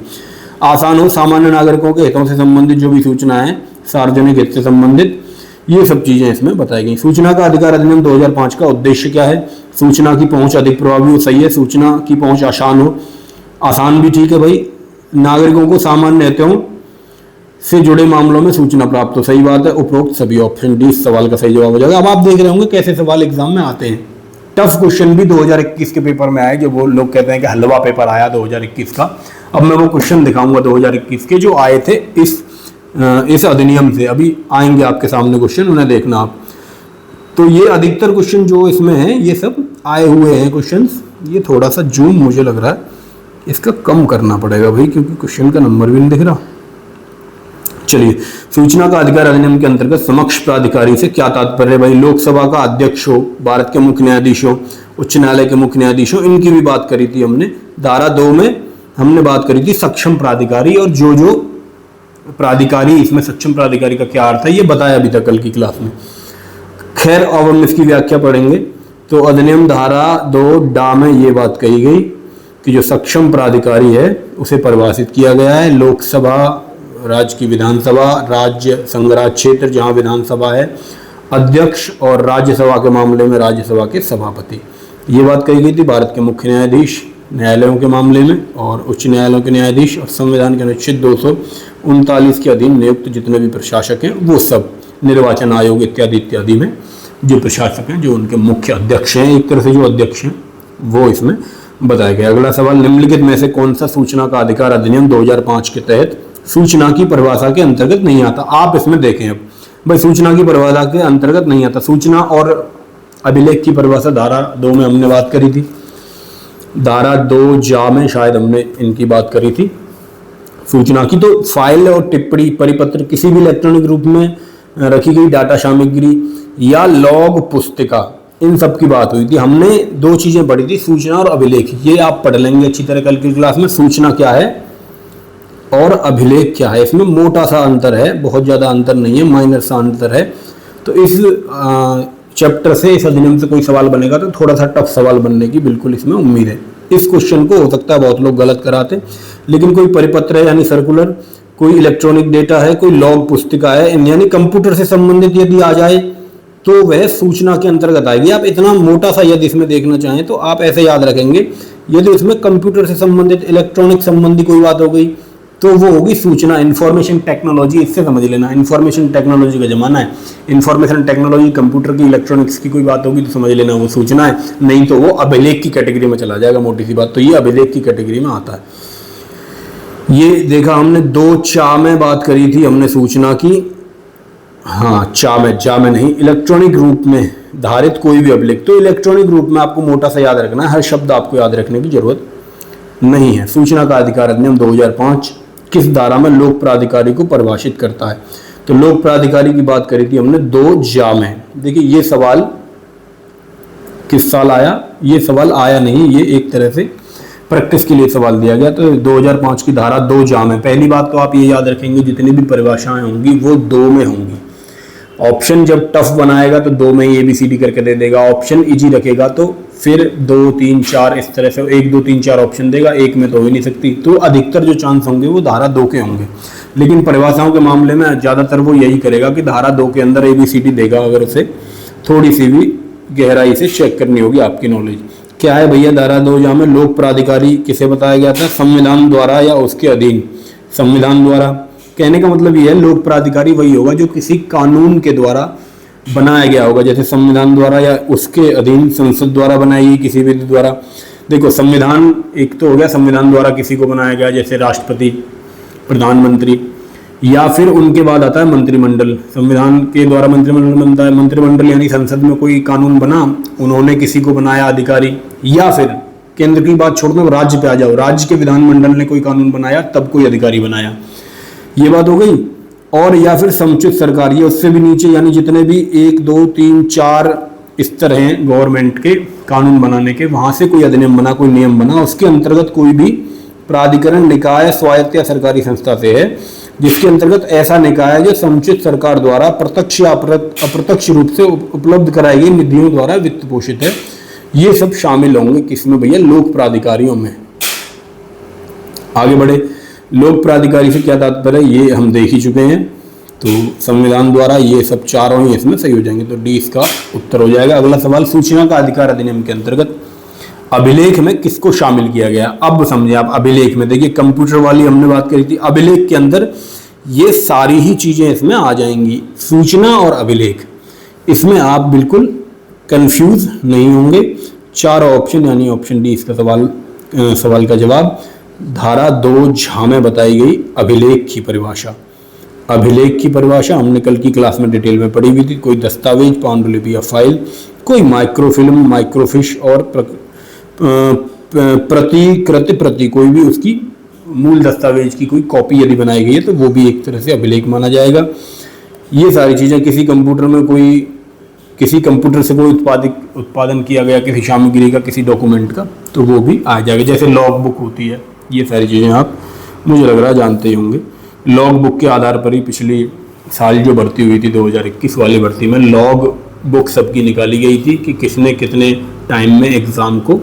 आसान हो, सामान्य नागरिकों के हितों से संबंधित जो भी सूचना है, सार्वजनिक हित से संबंधित, ये सब चीज़ें इसमें बताई गई। सूचना का अधिकार अधिनियम 2005 का उद्देश्य क्या है? सूचना की पहुंच अधिक प्रभावी हो, सही है। सूचना की पहुंच आसान हो, आसान भी ठीक है भाई। नागरिकों को सामान्य हितों से जुड़े मामलों में सूचना प्राप्त हो, सही बात है। उपरोक्त सभी, ऑप्शन डी इस सवाल का सही जवाब हो जाएगा। अब आप देख रहे होंगे कैसे सवाल एग्जाम में आते हैं। टफ क्वेश्चन भी 2021 के पेपर में आए, जो वो लोग कहते हैं कि हलवा पेपर आया 2021 का। अब मैं वो क्वेश्चन दिखाऊंगा 2021 के जो आए थे इस अधिनियम से। अभी आएंगे आपके सामने क्वेश्चन, उन्हें देखना आप। तो ये अधिकतर क्वेश्चन जो इसमें हैं ये सब आए हुए हैं क्वेश्चंस। ये थोड़ा सा जूम मुझे लग रहा है, इसका कम करना पड़ेगा भाई, क्योंकि क्वेश्चन का नंबर भी नहीं दिख रहा। चलिए, सूचना का अधिकार अधिनियम के अंतर्गत समक्ष प्राधिकारी से क्या तात्पर्य है भाई? लोकसभा का अध्यक्ष हो, भारत के मुख्य न्यायाधीश हो, उच्च न्यायालय के मुख्य न्यायाधीश हो, इनकी भी बात करी थी हमने। धारा 2 में हमने बात करी थी सक्षम प्राधिकारी, और जो प्राधिकारी, इसमें सक्षम प्राधिकारी का क्या अर्थ है ये बताया अभी तक कल की क्लास में। खैर, अब हम इसकी व्याख्या पढ़ेंगे। तो अधिनियम धारा 2 डा में ये बात कही गई कि जो सक्षम प्राधिकारी है उसे परिभाषित किया गया है लोकसभा, राज्य की विधानसभा, राज्य संघराज क्षेत्र जहाँ विधानसभा है, अध्यक्ष, और राज्यसभा के मामले में राज्यसभा के सभापति। ये बात कही गई थी भारत के मुख्य न्यायाधीश न्यायालयों के मामले में, और उच्च न्यायालयों के न्यायाधीश, और संविधान के अनुच्छेद 239 के अधीन नियुक्त जितने भी प्रशासक हैं वो सब, निर्वाचन आयोग इत्यादि इत्यादि में जो प्रशासक हैं, जो उनके मुख्य अध्यक्ष हैं, एक तरह से जो अध्यक्ष हैं, वो इसमें बताया गया। अगला सवाल, निम्नलिखित में से कौन सा सूचना का अधिकार अधिनियम 2005 के तहत सूचना की परिभाषा के अंतर्गत नहीं आता? आप इसमें देखें अब भाई, सूचना की परिभाषा के अंतर्गत नहीं आता। सूचना और अभिलेख की परिभाषा धारा 2 में हमने बात करी थी, धारा 2 जा में शायद हमने इनकी बात करी थी सूचना की। तो फाइल और टिप्पणी, परिपत्र, किसी भी इलेक्ट्रॉनिक रूप में रखी गई डाटा सामग्री या लॉग पुस्तिका, इन सब की बात हुई थी। हमने 2 चीजें पढ़ी थी, सूचना और अभिलेख। ये आप पढ़ लेंगे अच्छी तरह कल की क्लास में। सूचना क्या है और अभिलेख क्या है, इसमें मोटा सा अंतर है, बहुत ज़्यादा अंतर नहीं है, माइनर सा अंतर है। तो इस चैप्टर से, इस अधिनियम से कोई सवाल बनेगा तो थोड़ा सा टफ सवाल बनने की बिल्कुल इसमें उम्मीद है। इस क्वेश्चन को हो सकता है बहुत लोग गलत कराते, लेकिन कोई परिपत्र है यानी सर्कुलर, कोई इलेक्ट्रॉनिक डेटा है, कोई लॉग पुस्तिका है, यानी कंप्यूटर से संबंधित यदि आ जाए तो वह सूचना के अंतर्गत आएगी। आप इतना मोटा सा यदि इसमें देखना चाहें तो आप ऐसे याद रखेंगे, यदि उसमें कंप्यूटर से संबंधित, इलेक्ट्रॉनिक संबंधी कोई बात हो गई तो वो होगी सूचना। इंफॉर्मेशन टेक्नोलॉजी, इससे समझ लेना, इंफॉर्मेशन टेक्नोलॉजी का जमाना है। इंफॉर्मेशन टेक्नोलॉजी, कंप्यूटर की, इलेक्ट्रॉनिक्स की कोई बात होगी तो समझ लेना वो सूचना है, नहीं तो वो अभिलेख की कैटेगरी में चला जाएगा, मोटी सी बात। तो ये अभिलेख की कैटेगरी में आता है। ये देखा हमने 2 चा में बात करी थी हमने सूचना की, हाँ चा में नहीं, इलेक्ट्रॉनिक रूप में धारित कोई भी अभिलेख। तो इलेक्ट्रॉनिक रूप में आपको मोटा सा याद रखना है, हर शब्द आपको याद रखने की जरूरत नहीं है। सूचना का अधिकार अधिनियम 2005 किस धारा में लोक प्राधिकारी को परिभाषित करता है? तो लोक प्राधिकारी की बात करी थी हमने 2 जा में। देखिए ये सवाल किस साल आया? ये सवाल आया नहीं, ये एक तरह से प्रैक्टिस के लिए सवाल दिया गया। तो 2005 की धारा 2 जा में, पहली बात तो आप ये याद रखेंगे जितनी भी परिभाषाएं होंगी वो 2 में होंगी। ऑप्शन जब टफ बनाएगा तो 2 में ही ABCD करके दे देगा, ऑप्शन इजी रखेगा तो फिर 2 3 4 इस तरह से 1 2 3 4 ऑप्शन देगा, एक में तो हो ही नहीं सकती। तो अधिकतर जो चांस होंगे वो धारा 2 के होंगे, लेकिन परिभाषाओं के मामले में ज़्यादातर वो यही करेगा कि धारा 2 के अंदर ABCD देगा, अगर उसे थोड़ी सी भी गहराई से चेक करनी होगी आपकी नॉलेज। क्या है भैया धारा 2 जहाँ में लोक प्राधिकारी किसे बताया गया था? संविधान द्वारा या उसके अधीन। संविधान द्वारा कहने का मतलब ये है लोक प्राधिकारी वही होगा जो किसी कानून के द्वारा बनाया गया होगा, जैसे संविधान द्वारा या उसके अधीन संसद द्वारा बनाई गई किसी विधि द्वारा। देखो संविधान एक तो हो गया संविधान द्वारा किसी को बनाया गया, जैसे राष्ट्रपति, प्रधानमंत्री, या फिर उनके बाद आता है मंत्रिमंडल। संविधान के द्वारा मंत्रिमंडल बनता है, मंत्रिमंडल यानी संसद में कोई कानून बना, उन्होंने किसी को बनाया अधिकारी, या फिर केंद्र की बात छोड़ दो राज्य पे आ जाओ, राज्य के विधानमंडल ने कोई कानून बनाया तब कोई अधिकारी बनाया, ये बात हो गई। और या फिर समुचित सरकार, ये उससे भी नीचे, यानी जितने भी 1 2 3 4 स्तर हैं गवर्नमेंट के कानून बनाने के, वहां से कोई अधिनियम बना, कोई नियम बना, उसके अंतर्गत कोई भी प्राधिकरण, निकाय, स्वायत्त या सरकारी संस्था से है, जिसके अंतर्गत ऐसा निकाय है जो समुचित सरकार द्वारा प्रत्यक्ष या अप्रत्यक्ष रूप से उपलब्ध कराई गई निधियों द्वारा वित्त पोषित है, ये सब शामिल होंगे किसमें भैया? लोक प्राधिकारियों में। आगे बढ़े, लोक प्राधिकारी से क्या तात्पर्य है ये हम देख ही चुके हैं। तो संविधान द्वारा ये सब चारों ही इसमें सही हो जाएंगे, तो डी इसका उत्तर हो जाएगा। अगला सवाल, सूचना का अधिकार अधिनियम के अंतर्गत अभिलेख में किसको शामिल किया गया? अब समझे आप, अभिलेख में देखिए कंप्यूटर वाली हमने बात करी थी, अभिलेख के अंदर ये सारी ही चीजें इसमें आ जाएंगी, सूचना और अभिलेख। इसमें आप बिल्कुल कंफ्यूज नहीं होंगे। 4 ऑप्शन यानी ऑप्शन डी इसका सवाल का जवाब। धारा 2 झा में बताई गई अभिलेख की परिभाषा। अभिलेख की परिभाषा हमने कल की क्लास में डिटेल में पढ़ी हुई थी। कोई दस्तावेज, पांडुलिपि या फाइल, कोई माइक्रोफिल्म, माइक्रोफिश और प्रति कोई भी उसकी मूल दस्तावेज की कोई कॉपी यदि बनाई गई है तो वो भी एक तरह से अभिलेख माना जाएगा। ये सारी चीज़ें किसी कंप्यूटर से कोई उत्पादन किया गया किसी सामग्री का, किसी डॉक्यूमेंट का, तो वो भी आ जाएगा। जैसे लॉग बुक होती है, ये सारी चीज़ें आप मुझे लग रहा है जानते ही होंगे। लॉग बुक के आधार पर ही पिछली साल जो भर्ती हुई थी 2021 वाली भर्ती में लॉग बुक सबकी निकाली गई थी कि किसने कितने टाइम में एग्ज़ाम को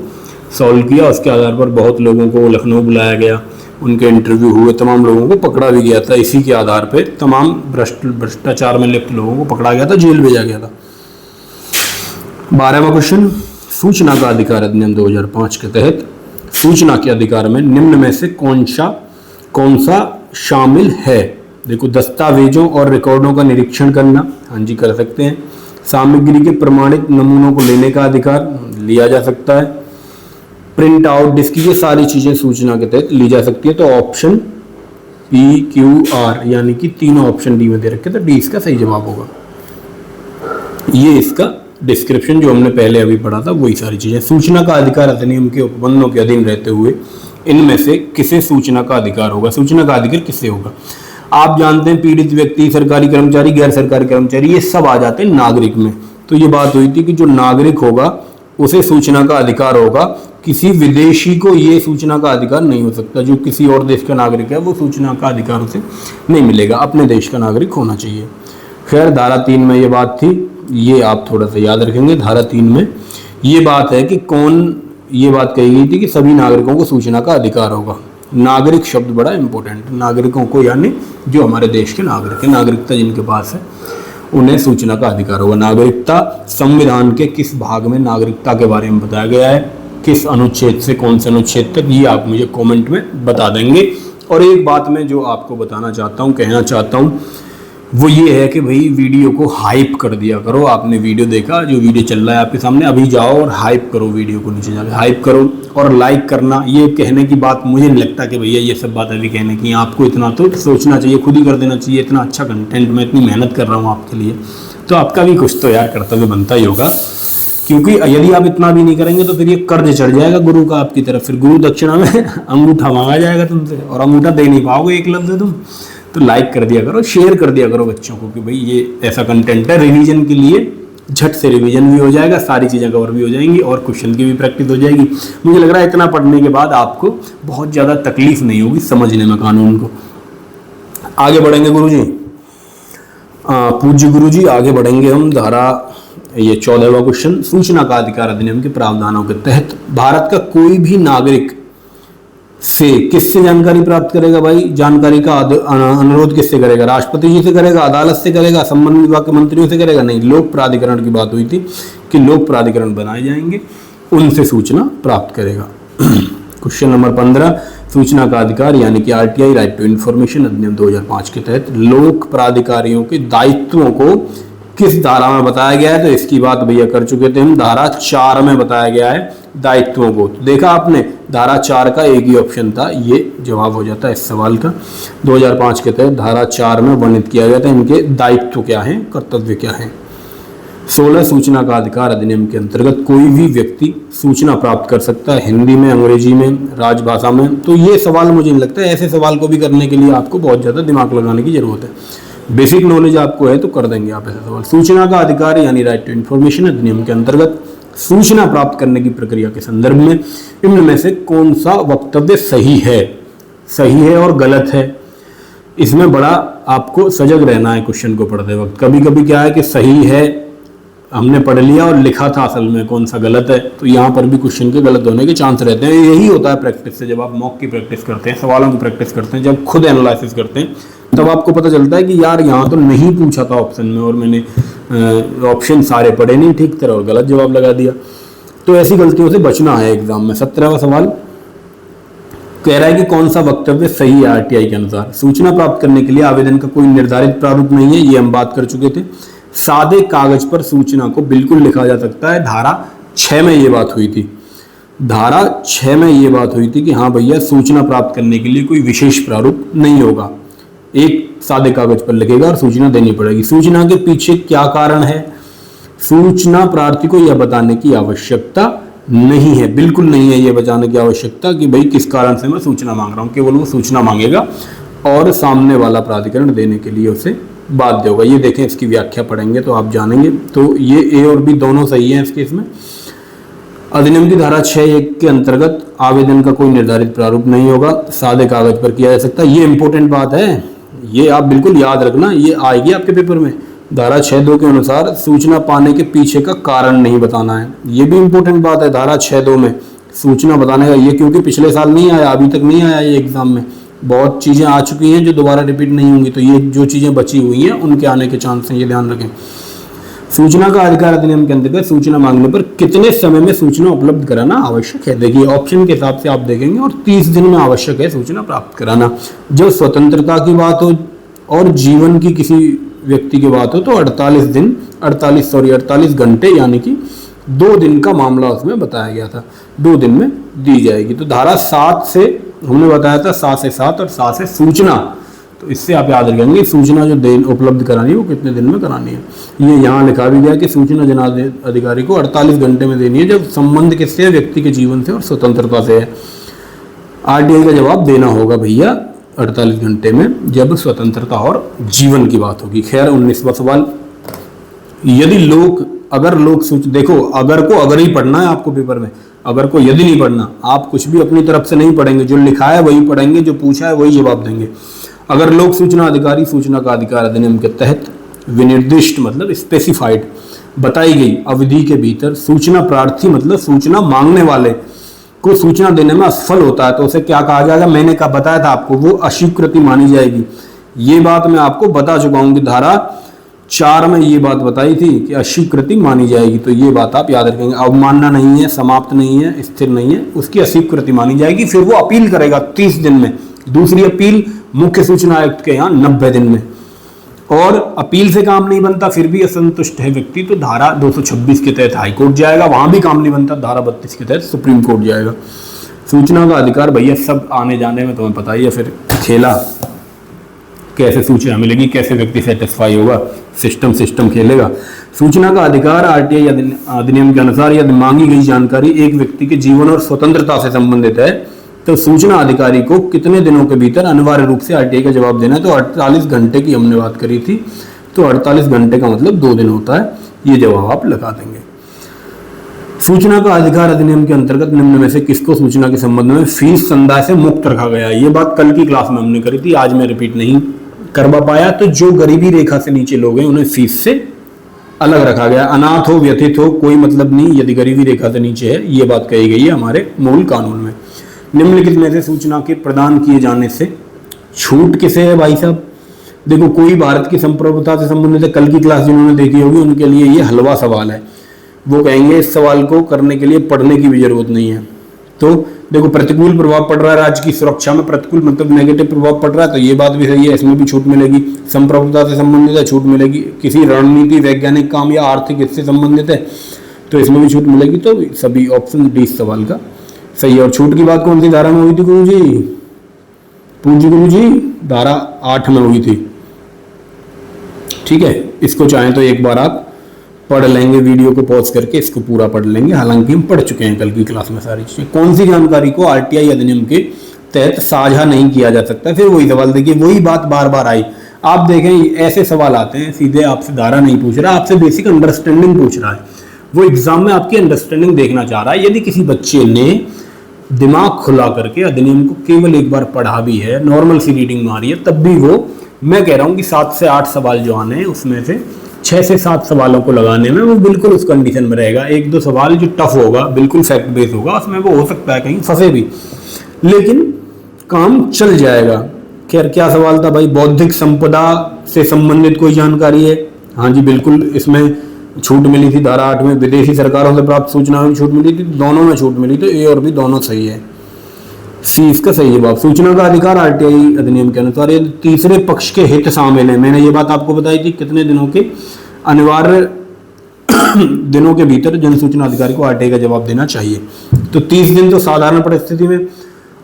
सॉल्व किया। उसके आधार पर बहुत लोगों को लखनऊ बुलाया गया, उनके इंटरव्यू हुए, तमाम लोगों को पकड़ा भी गया था। इसी के आधार पर तमाम भ्रष्टाचार में लिप्त लोगों को पकड़ा गया था, जेल भेजा गया था। 12वां क्वेश्चन, सूचना का अधिकार अधिनियम 2005 के तहत सूचना के अधिकार में निम्न में से कौन सा शामिल है? देखो, दस्तावेजों और रिकॉर्डों का निरीक्षण करना, हाँ जी कर सकते हैं। सामग्री के प्रमाणित नमूनों को लेने का अधिकार लिया जा सकता है। प्रिंट आउट, डिस्क, ये सारी चीजें सूचना के तहत ली जा सकती है। तो ऑप्शन PQR यानी कि तीनों ऑप्शन डी में दे रखे, तो डी इसका सही जवाब होगा। ये इसका डिस्क्रिप्शन जो हमने पहले अभी पढ़ा था वही सारी चीजें। सूचना का अधिकार अधिनियम के उपबंधों के अधीन रहते हुए इनमें से किसे सूचना का अधिकार होगा? सूचना का अधिकार किससे होगा? आप जानते हैं पीड़ित व्यक्ति, सरकारी कर्मचारी, गैर सरकारी कर्मचारी, ये सब आ जाते हैं नागरिक में। तो ये बात हुई थी कि जो नागरिक होगा उसे सूचना का अधिकार होगा, किसी विदेशी को ये सूचना का अधिकार नहीं हो सकता। जो किसी और देश का नागरिक है वो सूचना का अधिकार उसे नहीं मिलेगा, अपने देश का नागरिक होना चाहिए। खैर, धारा 3 में ये बात थी, ये आप थोड़ा सा याद रखेंगे। धारा 3 में ये बात है कि ये बात कही गई थी कि सभी नागरिकों को सूचना का अधिकार होगा। नागरिक शब्द बड़ा इंपॉर्टेंट, नागरिकों को यानी जो हमारे देश के नागरिक है, नागरिकता जिनके पास है उन्हें सूचना का अधिकार होगा। नागरिकता संविधान के किस भाग में नागरिकता के बारे में बताया गया है, किस अनुच्छेद से कौन से अनुच्छेद तक, ये आप मुझे कमेंट में बता देंगे। और एक बात मैं जो आपको बताना चाहता हूँ, कहना चाहता हूँ, वो ये है कि भाई वीडियो को हाइप कर दिया करो। आपने वीडियो देखा, जो वीडियो चल रहा है आपके सामने, अभी जाओ और हाइप करो, वीडियो को नीचे जाकर हाइप करो और लाइक करना। ये कहने की बात मुझे नहीं लगता कि भैया ये सब बात अभी कहने की, आपको इतना तो सोचना चाहिए, खुद ही कर देना चाहिए। इतना अच्छा कंटेंट, मैं इतनी मेहनत कर रहा हूँ आपके लिए, तो आपका भी कुछ तो यार कर्तव्य बनता ही होगा। क्योंकि यदि आप इतना भी नहीं करेंगे तो फिर ये कर्ज चढ़ जाएगा गुरु का आपकी तरफ, फिर गुरु दक्षिणा में अंगूठा मांगा जाएगा तुमसे और अंगूठा दे नहीं पाओगे एक लफ्ज़ तुम। तो लाइक कर दिया करो, शेयर कर दिया करो बच्चों को कि भाई ये ऐसा कंटेंट है, रिवीजन के लिए झट से रिवीजन भी हो जाएगा, सारी चीज़ें कवर भी हो जाएंगी और क्वेश्चन की भी प्रैक्टिस हो जाएगी। मुझे लग रहा है इतना पढ़ने के बाद आपको बहुत ज़्यादा तकलीफ नहीं होगी समझने में कानून को। आगे बढ़ेंगे गुरुजी, पूज्य गुरुजी आगे बढ़ेंगे हम। धारा ये 14वां क्वेश्चन, सूचना का अधिकार अधिनियम के प्रावधानों के तहत भारत का कोई भी नागरिक से किससे जानकारी प्राप्त करेगा भाई? जानकारी का अनुरोध किससे करेगा? राष्ट्रपति जी से करेगा, अदालत से करेगा, संबंधित विभाग के मंत्रियों से करेगा? नहीं, लोक प्राधिकरण की बात हुई थी कि लोक प्राधिकरण बनाए जाएंगे, उनसे सूचना प्राप्त करेगा। क्वेश्चन नंबर 15, सूचना का अधिकार यानी कि आरटीआई राइट टू इंफॉर्मेशन अधिनियम 2005 के तहत लोक प्राधिकारियों के दायित्वों को किस धारा में बताया गया है? तो इसकी बात भैया कर चुके थे हम, धारा 4 में बताया गया है दायित्वों को। तो देखा आपने, धारा 4 का एक ही ऑप्शन था, ये जवाब हो जाता है इस सवाल का। 2005 के तहत धारा 4 में वर्णित किया गया था इनके दायित्व क्या हैं, कर्तव्य क्या हैं। 16, सूचना का अधिकार अधिनियम के अंतर्गत कोई भी व्यक्ति सूचना प्राप्त कर सकता है हिंदी में, अंग्रेजी में, राजभाषा में। तो ये सवाल मुझे नहीं लगता है, ऐसे सवाल को भी करने के लिए आपको बहुत ज़्यादा दिमाग लगाने की जरूरत है। बेसिक नॉलेज आपको है तो कर देंगे आप ऐसा सवाल। सूचना का अधिकार यानी राइट टू इन्फॉर्मेशन अधिनियम के अंतर्गत सूचना प्राप्त करने की प्रक्रिया के संदर्भ में इनमें से कौन सा वक्तव्य सही है और गलत है? इसमें बड़ा आपको सजग रहना है क्वेश्चन को पढ़ते वक्त। कभी कभी क्या है कि सही है हमने पढ़ लिया और लिखा था असल में कौन सा गलत है, तो यहाँ पर भी क्वेश्चन के गलत होने के चांस रहते हैं। यही होता है प्रैक्टिस से, जब आप मॉक की प्रैक्टिस करते हैं, सवालों की प्रैक्टिस करते हैं, जब खुद एनालिसिस करते हैं, तब आपको पता चलता है कि यार यहाँ तो नहीं पूछा था ऑप्शन में और मैंने ऑप्शन सारे पढ़े नहीं ठीक तरह और गलत जवाब लगा दिया। तो ऐसी गलतियों से बचना है एग्जाम में। 17वां सवाल कह रहा है कि कौन सा वक्तव्य सही है आरटीआई के अनुसार? सूचना प्राप्त करने के लिए आवेदन का कोई निर्धारित प्रारूप नहीं है, ये हम बात कर चुके थे। सादे कागज पर सूचना को बिल्कुल लिखा जा सकता है, धारा 6 में ये बात हुई थी। धारा 6 में ये बात हुई थी कि हाँ भैया सूचना प्राप्त करने के लिए कोई विशेष प्रारूप नहीं होगा, एक सादे कागज पर लिखेगा और सूचना देनी पड़ेगी। सूचना के पीछे क्या कारण है? सूचना प्रार्थी को यह बताने की आवश्यकता नहीं है, बिल्कुल नहीं है ये बताने की आवश्यकता कि भाई किस कारण से मैं सूचना मांग रहा हूँ। केवल वो सूचना मांगेगा और सामने वाला प्राधिकरण देने के लिए उसे बाध्य होगा। ये देखें, इसकी व्याख्या पढ़ेंगे तो आप जानेंगे। तो ये ए और बी दोनों सही है इस केस में। अधिनियम की धारा 6(1) के अंतर्गत आवेदन का कोई निर्धारित प्रारूप नहीं होगा, सादे कागज पर किया जा सकता है। ये इंपॉर्टेंट बात है, ये आप बिल्कुल याद रखना, ये आएगी आपके पेपर में। धारा 6(2) के अनुसार सूचना पाने के पीछे का कारण नहीं बताना है, ये भी इंपॉर्टेंट बात है। धारा 6(2) में सूचना बताने का, ये क्योंकि पिछले साल नहीं आया, अभी तक नहीं आया ये एग्जाम में, बहुत चीज़ें आ चुकी हैं जो दोबारा रिपीट नहीं होंगी, तो ये जो चीज़ें बची हुई हैं उनके आने के चांस हैं, ये ध्यान रखें। सूचना का अधिकार अधिनियम के अंतर्गत सूचना मांगने पर कितने समय में सूचना उपलब्ध कराना आवश्यक है? देखिए ऑप्शन के हिसाब से आप देखेंगे, और 30 दिन में आवश्यक है सूचना प्राप्त कराना। जब स्वतंत्रता की बात हो और जीवन की किसी व्यक्ति की बात हो तो 48 घंटे यानी कि 2 दिन का मामला उसमें बताया गया था, 2 दिन में दी जाएगी। तो धारा 7 से हमने बताया था 7 से 7 और 7 से सूचना, तो इससे आप याद रखेंगे सूचना जो उपलब्ध करानी है वो कितने दिन में करानी है। ये यहाँ लिखा भी गया कि सूचना जन अधिकारी को 48 घंटे में देनी है, जब संबंध किससे है? व्यक्ति के जीवन से और स्वतंत्रता से है। आरटीआई का जवाब देना होगा भैया 48 घंटे में, जब स्वतंत्रता और जीवन की बात होगी। खैर 19वां सवाल, यदि अगर देखो, अगर ही पढ़ना है आपको पेपर में, अगर को यदि नहीं पढ़ना, आप कुछ भी अपनी तरफ से नहीं पढ़ेंगे, जो लिखा है वही पढ़ेंगे, जो पूछा है वही जवाब देंगे। अगर लोक सूचना अधिकारी सूचना का अधिकार अधिनियम के तहत विनिर्दिष्ट मतलब स्पेसिफाइड बताई गई अवधि के भीतर सूचना प्रार्थी मतलब सूचना मांगने वाले को सूचना देने में असफल होता है, तो उसे क्या कहा जाएगा? मैंने कहा बताया था आपको, वो अस्वीकृति मानी जाएगी। ये बात मैं आपको बता चुका हूँ कि धारा 4 में ये बात बताई थी कि अस्वीकृति मानी जाएगी, तो ये बात आप याद रखेंगे। अवमानना नहीं है, समाप्त नहीं है, स्थिर नहीं है, उसकी अस्वीकृति मानी जाएगी। फिर वो अपील करेगा 30 दिन में, दूसरी अपील मुख्य सूचना आयुक्त के यहाँ 90 दिन में, और अपील से काम नहीं बनता फिर भी असंतुष्ट है व्यक्ति तो धारा 226 के तहत हाई कोर्ट जाएगा, वहां भी काम नहीं बनता धारा 32 के तहत सुप्रीम कोर्ट जाएगा। सूचना का अधिकार भैया सब आने जाने में तुम्हें पता ही है, फिर खेला कैसे सूचना मिलेगी, कैसे व्यक्ति सेटिस्फाई होगा, सिस्टम खेलेगा। सूचना का अधिकार आरटीआई अधिनियम के अनुसार यदि मांगी गई जानकारी एक व्यक्ति के जीवन और स्वतंत्रता से संबंधित है तो सूचना अधिकारी को कितने दिनों के भीतर अनिवार्य रूप से आरटीआई का जवाब देना है? तो 48 घंटे की हमने बात करी थी, तो 48 घंटे का मतलब 2 दिन होता है। ये जवाब आप लगा देंगे। सूचना का अधिकार अधिनियम के अंतर्गत निम्न में से किसको सूचना के संबंध में फीस संदाय से मुक्त रखा गया है? ये बात कल की क्लास में हमने करी थी, आज मैं रिपीट नहीं करवा पाया। तो जो गरीबी रेखा से नीचे लोग हैं उन्हें फीस से अलग रखा गया। अनाथ हो, व्यथित हो, कोई मतलब नहीं यदि गरीबी रेखा से नीचे है, ये बात कही गई है हमारे मूल कानून में। निम्नलिखित में से सूचना के प्रदान किए जाने से छूट किसे है भाई साहब? देखो, कोई भारत की संप्रभुता से संबंधित है, कल की क्लास जिन्होंने देखी होगी उनके लिए ये हलवा सवाल है। वो कहेंगे इस सवाल को करने के लिए पढ़ने की भी जरूरत नहीं है। तो देखो, प्रतिकूल प्रभाव पड़ रहा है राज्य की सुरक्षा में, प्रतिकूल मतलब नेगेटिव प्रभाव पड़ रहा है, तो ये बात भी सही है, इसमें भी छूट मिलेगी। संप्रभुता से संबंधित है, छूट मिलेगी। किसी रणनीति, वैज्ञानिक काम या आर्थिक इससे संबंधित है तो इसमें भी छूट मिलेगी। तो सभी ऑप्शन डी सवाल का सही है। और छूट की बात कौन सी धारा में हुई थी गुरु जी? पूज्य गुरु जी, धारा 8 में हुई थी। ठीक है, इसको चाहें तो एक बार आप पढ़ लेंगे, वीडियो को पॉज करके इसको पूरा पढ़ लेंगे। हालांकि हम पढ़ चुके हैं कल की क्लास में सारी चीजें। कौन सी जानकारी को आरटीआई अधिनियम के तहत साझा नहीं किया जा सकता? फिर वही सवाल, देखिए वही बात बार बार आई। आप देखें ऐसे सवाल आते हैं, सीधे आपसे धारा नहीं पूछ रहा, आपसे बेसिक अंडरस्टैंडिंग पूछ रहा है। वो एग्जाम में आपकी अंडरस्टैंडिंग देखना चाह रहा है। यदि किसी बच्चे ने दिमाग खुला करके अधिनियम को केवल एक बार पढ़ा भी है, नॉर्मल सी रीडिंग मारी है, तब भी वो, मैं कह रहा हूँ कि 7 से 8 सवाल जो आने हैं उसमें से 6 से 7 सवालों को लगाने में वो बिल्कुल उस कंडीशन में रहेगा। 1-2 सवाल जो टफ होगा, बिल्कुल फैक्ट बेस होगा, उसमें वो हो सकता है कहीं फंसे भी, लेकिन काम चल जाएगा। खैर, क्या सवाल था भाई? बौद्धिक संपदा से संबंधित कोई जानकारी है? हाँ जी, बिल्कुल, इसमें छूट मिली थी धारा 8 में। विदेशी सरकारों से प्राप्त सूचनाओं में छूट मिली थी, दोनों में छूट मिली, तो ए और बी दोनों सही है। सी इसका सही जवाब। सूचना का अधिकार आरटीआई अधिनियम के अनुसार ये तीसरे पक्ष के हित शामिल है। मैंने ये बात आपको बताई थी, कितने दिनों के अनिवार्य दिनों के भीतर जन सूचना अधिकारी को आरटीआई का जवाब देना चाहिए। तो 30 दिन तो साधारण परिस्थिति में,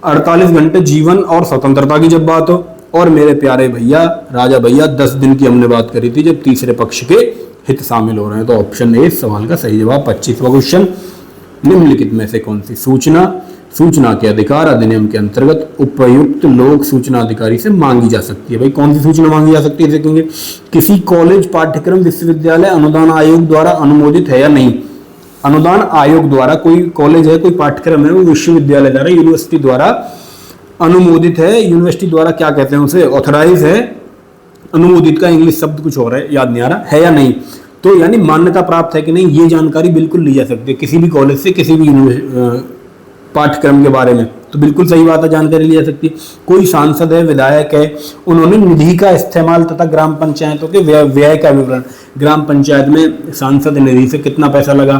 48 घंटे जीवन और स्वतंत्रता की जब बात हो, और मेरे प्यारे भैया, राजा भैया, 10 दिन की हमने बात करी थी जब तीसरे पक्ष के हित शामिल हो रहे हैं। तो ऑप्शन ए इस सवाल का सही जवाब। 25वां क्वेश्चन, निम्नलिखित में से कौन सी सूचना के अधिकार अधिनियम के अंतर्गत उपयुक्त लोक सूचना अधिकारी से मांगी जा सकती है? भाई कौन सी सूचना मांगी जा सकती है देखेंगे। किसी कॉलेज, पाठ्यक्रम, विश्वविद्यालय अनुदान आयोग द्वारा अनुमोदित है या नहीं? अनुदान आयोग द्वारा, कोई कॉलेज है, कोई पाठ्यक्रम है, वो विश्वविद्यालय द्वारा, यूनिवर्सिटी द्वारा अनुमोदित है। यूनिवर्सिटी द्वारा क्या कहते हैं उसे? ऑथराइज है। अनुमोदित का इंग्लिश शब्द कुछ और है, याद नहीं आ रहा है, या नहीं? तो यानी मान्यता प्राप्त है कि नहीं, ये जानकारी बिल्कुल ली जा सकती है किसी भी कॉलेज से, किसी भी पाठ्यक्रम के बारे में। तो बिल्कुल सही बात है, जानकारी ली जा सकती है। कोई सांसद है, विधायक है, उन्होंने निधि का इस्तेमाल तथा ग्राम पंचायतों के व्यय का विवरण, ग्राम पंचायत में सांसद निधि से कितना पैसा लगा,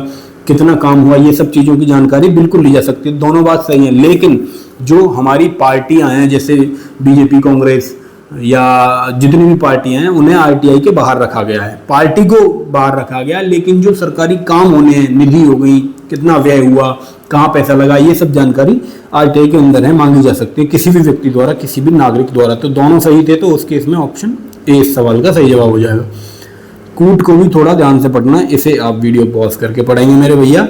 कितना काम हुआ, ये सब चीज़ों की जानकारी बिल्कुल ली जा सकती है। दोनों बात सही है। लेकिन जो हमारी पार्टियां हैं, जैसे बीजेपी, कांग्रेस या जितनी भी पार्टियां हैं, उन्हें आरटीआई के बाहर रखा गया है, पार्टी को बाहर रखा गया है। लेकिन जो सरकारी काम होने हैं, निधि हो गई, कितना व्यय हुआ, कहाँ पैसा लगा, ये सब जानकारी आरटीआई के अंदर है, मांगी जा सकती है किसी भी व्यक्ति द्वारा, किसी भी नागरिक द्वारा। तो दोनों सही थे, तो उस केस में ऑप्शन ए इस सवाल का सही जवाब हो जाएगा। कूट को भी थोड़ा ध्यान से पढ़ना है, इसे आप वीडियो पॉज करके पढ़ेंगे मेरे भैया,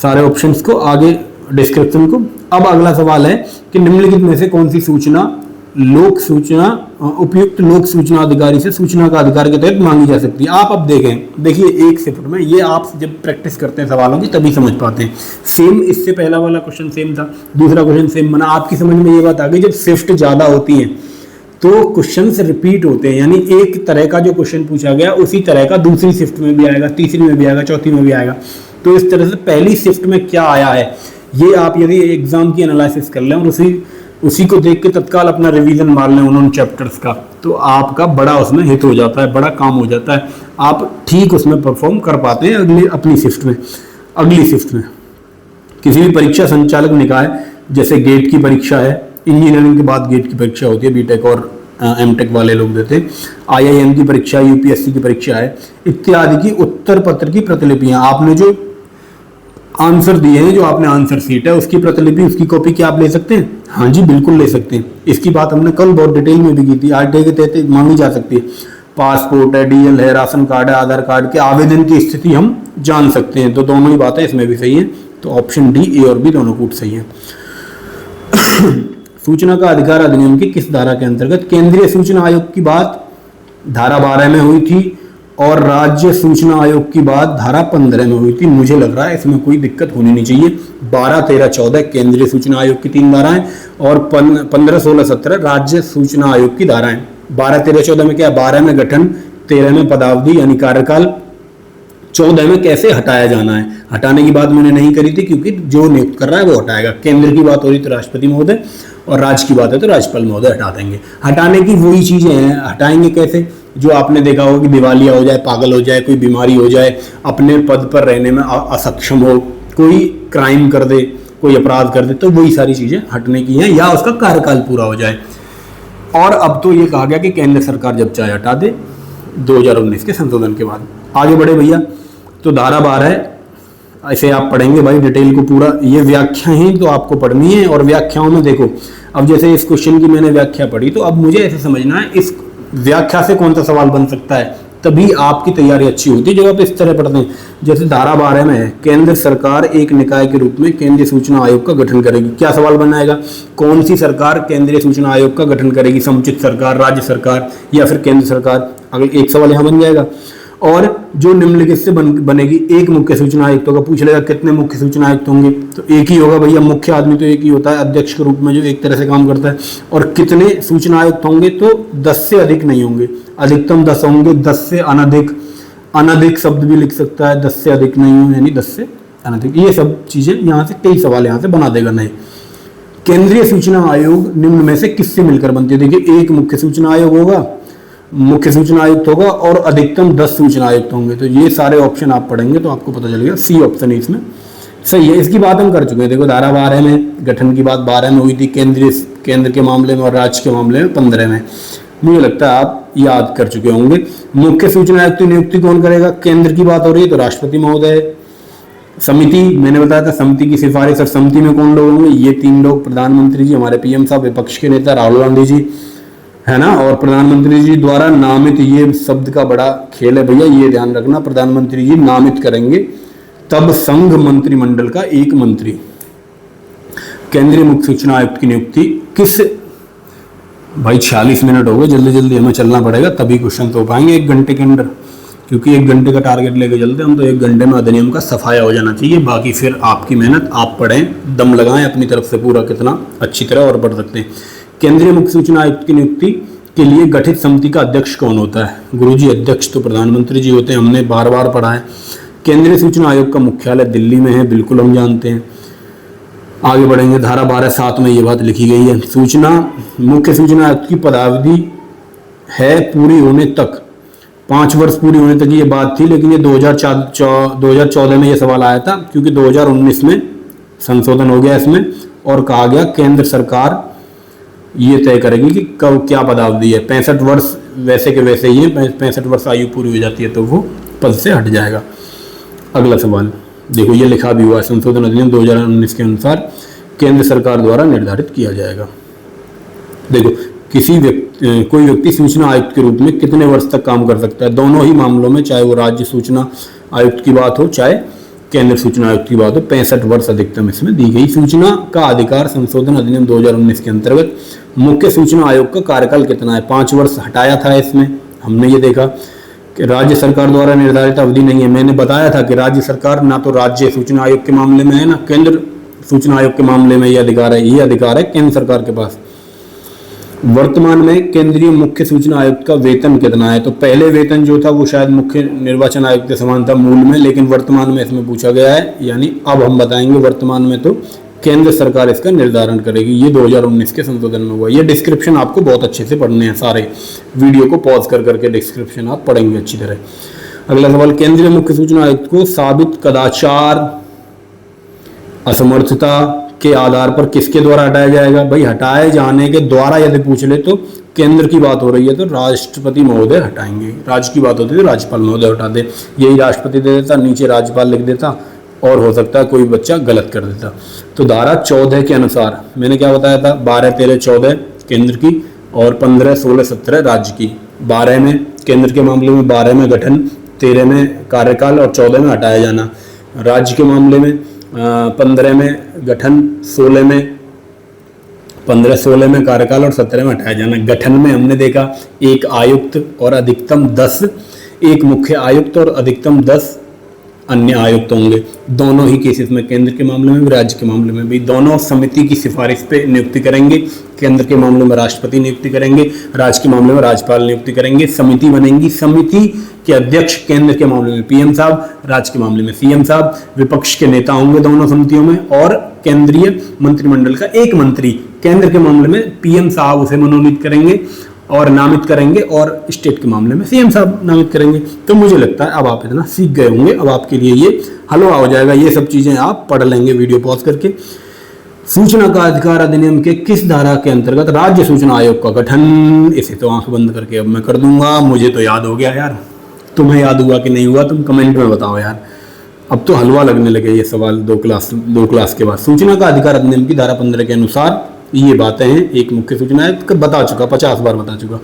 सारे ऑप्शंस को, आगे डिस्क्रिप्शन को। अब अगला सवाल है कि निम्नलिखित में से कौन सी सूचना उपयुक्त लोक सूचना अधिकारी से सूचना का अधिकार के तहत मांगी जा सकती है? आप अब देखिए एक शिफ्ट में, ये आप जब प्रैक्टिस करते हैं सवालों की तभी समझ पाते हैं। सेम, इससे पहला वाला क्वेश्चन सेम था, दूसरा क्वेश्चन सेम बना। आपकी समझ में ये बात आ गई, जब शिफ्ट ज्यादा होती है तो क्वेश्चन रिपीट होते हैं, यानी एक तरह का जो क्वेश्चन पूछा गया उसी तरह का दूसरी शिफ्ट में भी आएगा, तीसरी में भी आएगा, चौथी में भी आएगा। तो इस तरह से पहली शिफ्ट में क्या आया है, ये आप यदि एग्जाम की एनालिसिस कर लें और उसी को देख के तत्काल अपना रिवीजन मार लें उन चैप्टर्स का, तो आपका बड़ा उसमें हित हो जाता है, बड़ा काम हो जाता है, आप ठीक उसमें परफॉर्म कर पाते हैं अगली शिफ्ट में। किसी भी परीक्षा संचालक निकाय, जैसे गेट की परीक्षा है, इंजीनियरिंग के बाद गेट की परीक्षा होती है, बीटेक और एमटेक वाले लोग देते हैं, आईआईएम की परीक्षा, यूपीएससी की परीक्षा है, इत्यादि की उत्तर पत्र की प्रतिलिपियां, आपने जो आंसर दिए हैं, जो आपने आंसर सीट है, उसकी प्रतिलिपि, उसकी कॉपी क्या आप ले सकते हैं? हाँ जी, बिल्कुल ले सकते हैं। इसकी बात हमने कल बहुत डिटेल में भी की थी। आरटीआई के तहत मांगी जा सकती है। पासपोर्ट है, डीएल है, राशन कार्ड है, आधार कार्ड के आवेदन की स्थिति हम जान सकते हैं। तो दोनों ही बातें इसमें भी सही है। तो ऑप्शन डी, ए और बी दोनों कूट सही है। सूचना का अधिकार अधिनियम की किस धारा के अंतर्गत केंद्रीय सूचना आयोग की बात धारा 12 में हुई थी और राज्य सूचना आयोग की बात धारा 15 में हुई थी। मुझे लग रहा है इसमें कोई दिक्कत होनी नहीं चाहिए। 12, 13, 14 केंद्रीय सूचना आयोग की 3 धाराएं और 15, 16, 17 राज्य सूचना आयोग की धाराएं। 12, 13, 14 में क्या है? 12 में गठन, 13 में पदावधि यानी कार्यकाल, 14 में कैसे हटाया जाना है। हटाने की बात मैंने नहीं करी थी क्योंकि जो नियुक्त कर रहा है वो हटाएगा। केंद्र की बात हो रही तो राष्ट्रपति महोदय और राज्य की बात है तो राज्यपाल महोदय हटा देंगे। हटाने की वही चीजें हैं। हटाएंगे कैसे? जो आपने देखा होगा कि दिवालिया हो जाए, पागल हो जाए, कोई बीमारी हो जाए, अपने पद पर रहने में असक्षम हो, कोई क्राइम कर दे, कोई अपराध कर दे, तो वही सारी चीजें हटने की हैं या उसका कार्यकाल पूरा हो जाए। और अब तो ये कहा गया कि केंद्र सरकार जब चाहे हटा दे 2019 के संशोधन के बाद। आगे बढ़े भैया, तो धारा 12 ऐसे आप पढ़ेंगे भाई डिटेल को पूरा। ये व्याख्या ही तो आपको पढ़नी है और व्याख्याओं में देखो, अब जैसे इस क्वेश्चन की मैंने व्याख्या पढ़ी तो अब मुझे ऐसे समझना है इस व्याख्या से कौन सा सवाल बन सकता है, तभी आपकी तैयारी अच्छी होती है जब आप इस तरह पढ़ते हैं। जैसे धारा 12 में है, केंद्र सरकार एक निकाय के रूप में केंद्रीय सूचना आयोग का गठन करेगी। क्या सवाल बनाएगा? कौन सी सरकार केंद्रीय सूचना आयोग का गठन करेगी? समुचित सरकार, राज्य सरकार या फिर केंद्र सरकार? अगले एक सवाल यहाँ बन जाएगा। और जो निम्नलिखित से बनेगी, एक मुख्य सूचना आयुक्तों का पूछ लेगा कितने मुख्य सूचना आयुक्त होंगे, तो एक ही होगा भैया। मुख्य आदमी तो एक ही होता है अध्यक्ष के रूप में जो एक तरह से काम करता है। और कितने सूचना आयुक्त होंगे? तो 10 से अधिक नहीं होंगे, अधिकतम 10 होंगे। 10 से अनधिक, अनधिक शब्द भी लिख सकता है, 10 से अधिक नहीं हो यानी 10 से अनधिक। ये सब चीजें यहाँ से कई सवाल यहाँ से बना देगा नए। केंद्रीय सूचना आयोग निम्न में से किससे मिलकर बनती है? देखिए, एक मुख्य सूचना आयोग होगा, मुख्य सूचना आयुक्त होगा और अधिकतम 10 सूचना आयुक्त होंगे। तो ये सारे ऑप्शन आप पढ़ेंगे तो आपको पता चलेगा सी ऑप्शन है इसमें सही है। इसकी बात हम कर चुके हैं। देखो, धारा 12 में गठन की बात 12 में हुई थी, केंद्र के मामले में और राज्य के मामले में 15 में। मुझे लगता है आप याद कर चुके होंगे। मुख्य सूचना आयुक्त की नियुक्ति कौन करेगा? केंद्र की बात हो रही है तो राष्ट्रपति महोदय। समिति मैंने बताया था, समिति की सिफारिश और समिति में कौन लोग होंगे? ये 3 लोग, प्रधानमंत्री जी, हमारे पीएम साहब, विपक्ष के नेता राहुल गांधी जी, है ना, और प्रधानमंत्री जी द्वारा नामित। ये शब्द का बड़ा खेल है भैया, ये ध्यान रखना। प्रधानमंत्री जी नामित करेंगे, तब संघ मंत्रिमंडल का एक मंत्री। केंद्रीय मुख्य सूचना आयुक्त की नियुक्ति किस? भाई 46 मिनट हो गए, जल्दी जल्दी हमें चलना पड़ेगा तभी क्वेश्चन तो हो पाएंगे 1 घंटे के अंदर, क्योंकि 1 घंटे का टारगेट लेके चलते हम तो 1 घंटे में अधिनियम का सफाया हो जाना चाहिए। बाकी फिर आपकी मेहनत, आप पढ़ें, दम लगाएं अपनी तरफ से पूरा, कितना अच्छी तरह और पढ़ सकते हैं। केंद्रीय मुख्य सूचना आयुक्त की नियुक्ति के लिए गठित समिति का अध्यक्ष कौन होता है? गुरुजी, अध्यक्ष तो प्रधानमंत्री जी होते हैं, हमने बार बार पढ़ा है। केंद्रीय सूचना आयोग का मुख्यालय दिल्ली में है, बिल्कुल हम जानते हैं। आगे बढ़ेंगे, धारा 12(7) में ये बात लिखी गई है। मुख्य सूचना आयुक्त की पदावधि है पूरी होने तक, 5 वर्ष पूरी होने तक ये बात थी, लेकिन ये 2014 में ये सवाल आया था क्योंकि 2019 में संशोधन हो गया इसमें और कहा गया केंद्र सरकार ये तय करेगी कि कब क्या पदावधि है। 65 वर्ष वैसे के वैसे ही है, 65 वर्ष आयु पूरी हो जाती है तो वो पद से हट जाएगा। अगला सवाल देखो, ये लिखा भी हुआ है, संशोधन अधिनियम 2019 के अनुसार केंद्र सरकार द्वारा निर्धारित किया जाएगा। देखो, कोई व्यक्ति सूचना आयुक्त के रूप में कितने वर्ष तक काम कर सकता है? दोनों ही मामलों में, चाहे वो राज्य सूचना आयुक्त की बात हो चाहे केंद्र सूचना आयुक्त की बात हो, 65 वर्ष अधिकतम इसमें दी गई। सूचना का अधिकार संशोधन अधिनियम 2019 के अंतर्गत मुख्य सूचना आयोग का कार्यकाल कितना है? 5 वर्ष हटाया था इसमें, हमने ये देखा कि राज्य सरकार द्वारा निर्धारित अवधि नहीं है। मैंने बताया था कि राज्य सरकार ना तो राज्य सूचना आयोग के मामले में है ना केंद्र सूचना आयोग के मामले में ये अधिकार है। ये अधिकार है केंद्र सरकार के पास। वर्तमान में केंद्रीय मुख्य सूचना आयुक्त का वेतन कितना है? तो पहले वेतन जो था वो शायद मुख्य निर्वाचन आयुक्त के समान था मूल में, लेकिन वर्तमान में इसमें पूछा गया है, यानी अब हम बताएंगे वर्तमान में तो केंद्र सरकार इसका निर्धारण करेगी। ये 2019 के संशोधन में हुआ। ये डिस्क्रिप्शन आपको बहुत अच्छे से पढ़ने हैं, सारे वीडियो को पॉज कर करके डिस्क्रिप्शन आप पढ़ेंगे अच्छी तरह। अगला सवाल, केंद्रीय मुख्य सूचना आयुक्त को साबित कदाचार असमर्थता के आधार पर किसके द्वारा हटाया जाएगा? भाई हटाए जाने के द्वारा यदि पूछ ले तो केंद्र की बात हो रही है तो राष्ट्रपति महोदय हटाएंगे। राज्य की बात होती है तो राज्यपाल महोदय हटा दे। यही राष्ट्रपति दे देता, नीचे राज्यपाल लिख देता और हो सकता है कोई बच्चा गलत कर देता। तो धारा 14 के अनुसार मैंने क्या बताया था? 12, 13, 14 केंद्र की और 15, 16, 17 राज्य की। 12 में केंद्र के मामले में 12 में गठन, 13 में कार्यकाल और 14 में हटाया जाना। राज्य के मामले में 15 में गठन, 16 में 15-16 में कार्यकाल और 17 में हटाया जाना। गठन में हमने देखा एक आयुक्त और अधिकतम 10, एक मुख्य आयुक्त और अधिकतम 10 अन्य आयुक्त होंगे। दोनों ही केसेस में, केंद्र के मामले में भी राज्य के मामले में भी, दोनों समिति की सिफारिश पे नियुक्ति करेंगे। केंद्र के मामले में राष्ट्रपति नियुक्ति करेंगे, राज्य के मामले में राज्यपाल नियुक्ति करेंगे। समिति बनेंगी, समिति के अध्यक्ष केंद्र के मामले में पीएम साहब, राज्य के मामले में सीएम साहब। विपक्ष के नेता होंगे दोनों समितियों में, और केंद्रीय मंत्रिमंडल का एक मंत्री केंद्र के मामले में पीएम साहब उसे मनोनीत करेंगे और नामित करेंगे, और स्टेट के मामले में सीएम साहब नामित करेंगे। तो मुझे लगता है अब आप इतना सीख गए होंगे, अब आपके लिए ये हलवा हो जाएगा। ये सब चीजें आप पढ़ लेंगे वीडियो पॉज करके। सूचना का अधिकार अधिनियम के किस धारा के अंतर्गत राज्य सूचना आयोग का गठन? इसे तो आंख बंद करके अब मैं कर दूंगा, मुझे तो याद हो गया यार। तुम्हें याद हुआ कि नहीं हुआ तुम कमेंट में बताओ यार। अब तो हलवा लगने लगे ये सवाल दो क्लास के बाद। सूचना का अधिकार अधिनियम की धारा 15 के अनुसार ये बातें हैं। एक मुख्य सूचना आयुक्त बता चुका, 50 बार बता चुका।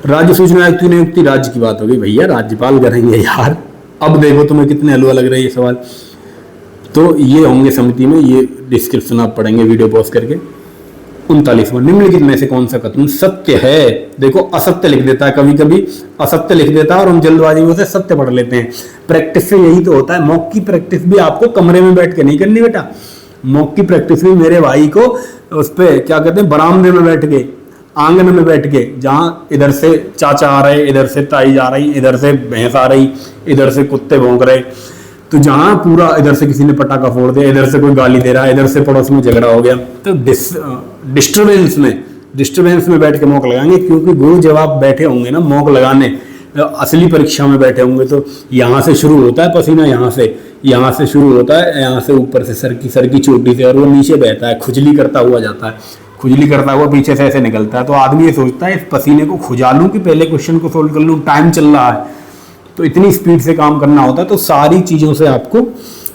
राज्य सूचना आयुक्त की नियुक्ति राज्य की बात होगी भैया, राज्यपाल करेंगे यार। अब देखो तुम्हें कितने हलवा लग रहे हैं ये सवाल। तो ये होंगे समिति में, ये डिस्क्रिप्शन आप पढ़ेंगे वीडियो पॉज करके। 39वां, निम्नलिखित में से कौन सा कथन सत्य है? देखो असत्य लिख देता है, कभी कभी असत्य लिख देता है और हम जल्दबाजी में से सत्य पढ़ लेते हैं। प्रैक्टिस से यही तो होता है। मॉक की प्रैक्टिस भी आपको कमरे में बैठ के नहीं करनी बेटा। मॉक की प्रैक्टिस भी मेरे भाई को उस पे क्या कहते हैं, बरामदे में बैठ के, आंगन में बैठ के, जहाँ इधर से चाचा आ रहे, इधर से ताई जा रही, इधर से भैंस आ रही, इधर से कुत्ते भौंक रहे, तो जहाँ पूरा इधर से किसी ने पटाखा फोड़ दिया, इधर से कोई गाली दे रहा है, इधर से पड़ोस में झगड़ा हो गया, तो डिस्टर्बेंस में बैठ के मॉक लगाएंगे। क्योंकि गुरु जब आप बैठे होंगे ना मॉक लगाने, असली परीक्षा में बैठे होंगे, तो यहाँ से शुरू होता है पसीना, यहाँ से शुरू होता है, यहाँ से ऊपर से सर की चोटी से, और वो नीचे बहता है, खुजली करता हुआ जाता है, खुजली करता हुआ पीछे से ऐसे निकलता है। तो आदमी ये सोचता है इस पसीने को खुजा लूँ कि पहले क्वेश्चन को सोल्व कर लूँ, टाइम चल रहा है। तो इतनी स्पीड से काम करना होता है। तो सारी चीज़ों से आपको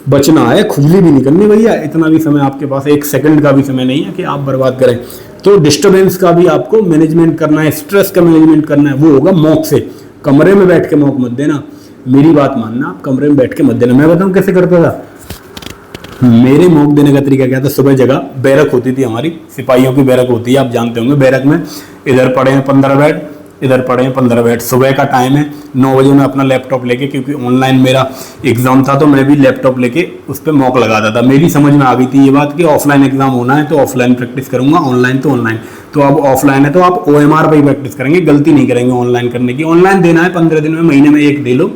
बचना है, खुजली भी नहीं करनी भैया। इतना भी समय आपके पास, 1 सेकंड का भी समय नहीं है कि आप बर्बाद करें। तो डिस्टर्बेंस का भी आपको मैनेजमेंट करना है, स्ट्रेस का मैनेजमेंट करना है, वो होगा मॉक से। कमरे में बैठ के मॉक मत देना, मेरी बात मानना, आप कमरे में बैठ के मत देना। मैं बताऊं कैसे करता था। मेरे मॉक देने का तरीका क्या था, सुबह जगह बैरक होती थी हमारी, सिपाहियों की बैरक होती है, आप जानते होंगे। बैरक में इधर पड़े हैं 15 बेड, इधर पड़े हैं 15 बेड। सुबह का टाइम है, 9 बजे मैं अपना लैपटॉप लेके, क्योंकि ऑनलाइन मेरा एग्जाम था, तो मैं भी लैपटॉप लेके उस पर मॉक लगाता था। मेरी समझ में आ गई थी ये बात कि ऑफलाइन एग्जाम होना है तो ऑफलाइन प्रैक्टिस करूंगा, ऑनलाइन तो ऑनलाइन। तो अब ऑफलाइन है तो आप OMR पर ही प्रैक्टिस करेंगे, गलती नहीं करेंगे ऑनलाइन करने की। ऑनलाइन देना है 15 दिन में, महीने में 1 दे लो,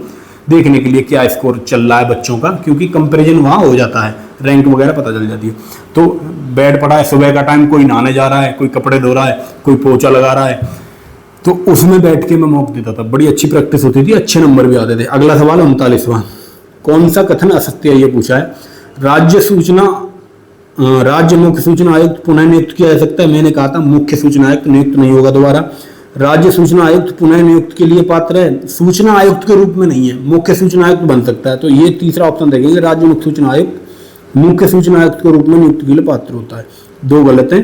देखने के लिए क्या स्कोर चल रहा है बच्चों का, क्योंकि कंपैरिजन वहाँ हो जाता है, रैंक वगैरह पता चल जाती है। तो बेड पड़ा है, सुबह का टाइम, कोई नहाने जा रहा है, कोई कपड़े धो रहा है, कोई पोछा लगा रहा है, तो उसमें बैठ के मैं मॉक देता था। बड़ी अच्छी प्रैक्टिस होती थी, अच्छे नंबर भी आते थे। अगला सवाल 39वां, कौन सा कथन असत्य है, ये पूछा है। राज्य मुख्य सूचना आयुक्त पुनः नियुक्त किया जा सकता है। मैंने कहा था मुख्य सूचना आयुक्त नियुक्त नहीं होगा दोबारा। राज्य सूचना आयुक्त पुनः नियुक्त के लिए पात्र है, सूचना आयुक्त के रूप में नहीं है, मुख्य सूचना आयुक्त बन सकता है। तो ये तीसरा ऑप्शन देखेंगे, राज्य मुख्य सूचना आयुक्त मुख्य सूचना आयुक्त के रूप में नियुक्ति के लिए पात्र होता है। 2 गलत हैं,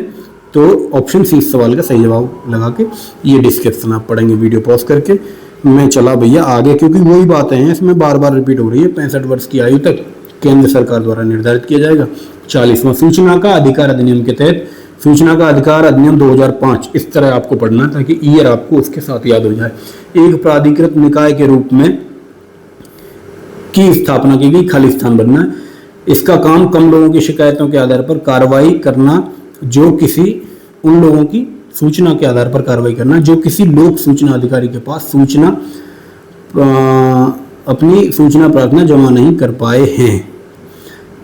तो ऑप्शन सी इस सवाल का सही जवाब लगा के ये डिस्क्रिप्शन आप पढ़ेंगे वीडियो पॉज करके। मैं चला भैया आगे, क्योंकि वही बातें हैं इसमें बार बार रिपीट हो रही है। 65 वर्ष की आयु तक केंद्र सरकार द्वारा निर्धारित किया जाएगा। 40वां, सूचना का अधिकार अधिनियम के तहत, सूचना का अधिकार अधिनियम 2005, इस तरह आपको पढ़ना है ताकि ईयर आपको उसके साथ याद हो जाए। एक प्राधिकृत निकाय के रूप में की स्थापना की गई, खाली स्थान भरना है। इसका काम कम लोगों की शिकायतों के आधार पर कार्रवाई करना, जो किसी उन लोगों की सूचना के आधार पर कार्रवाई करना जो किसी लोक सूचना अधिकारी के पास सूचना अपनी सूचना प्रार्थना जमा नहीं कर पाए हैं।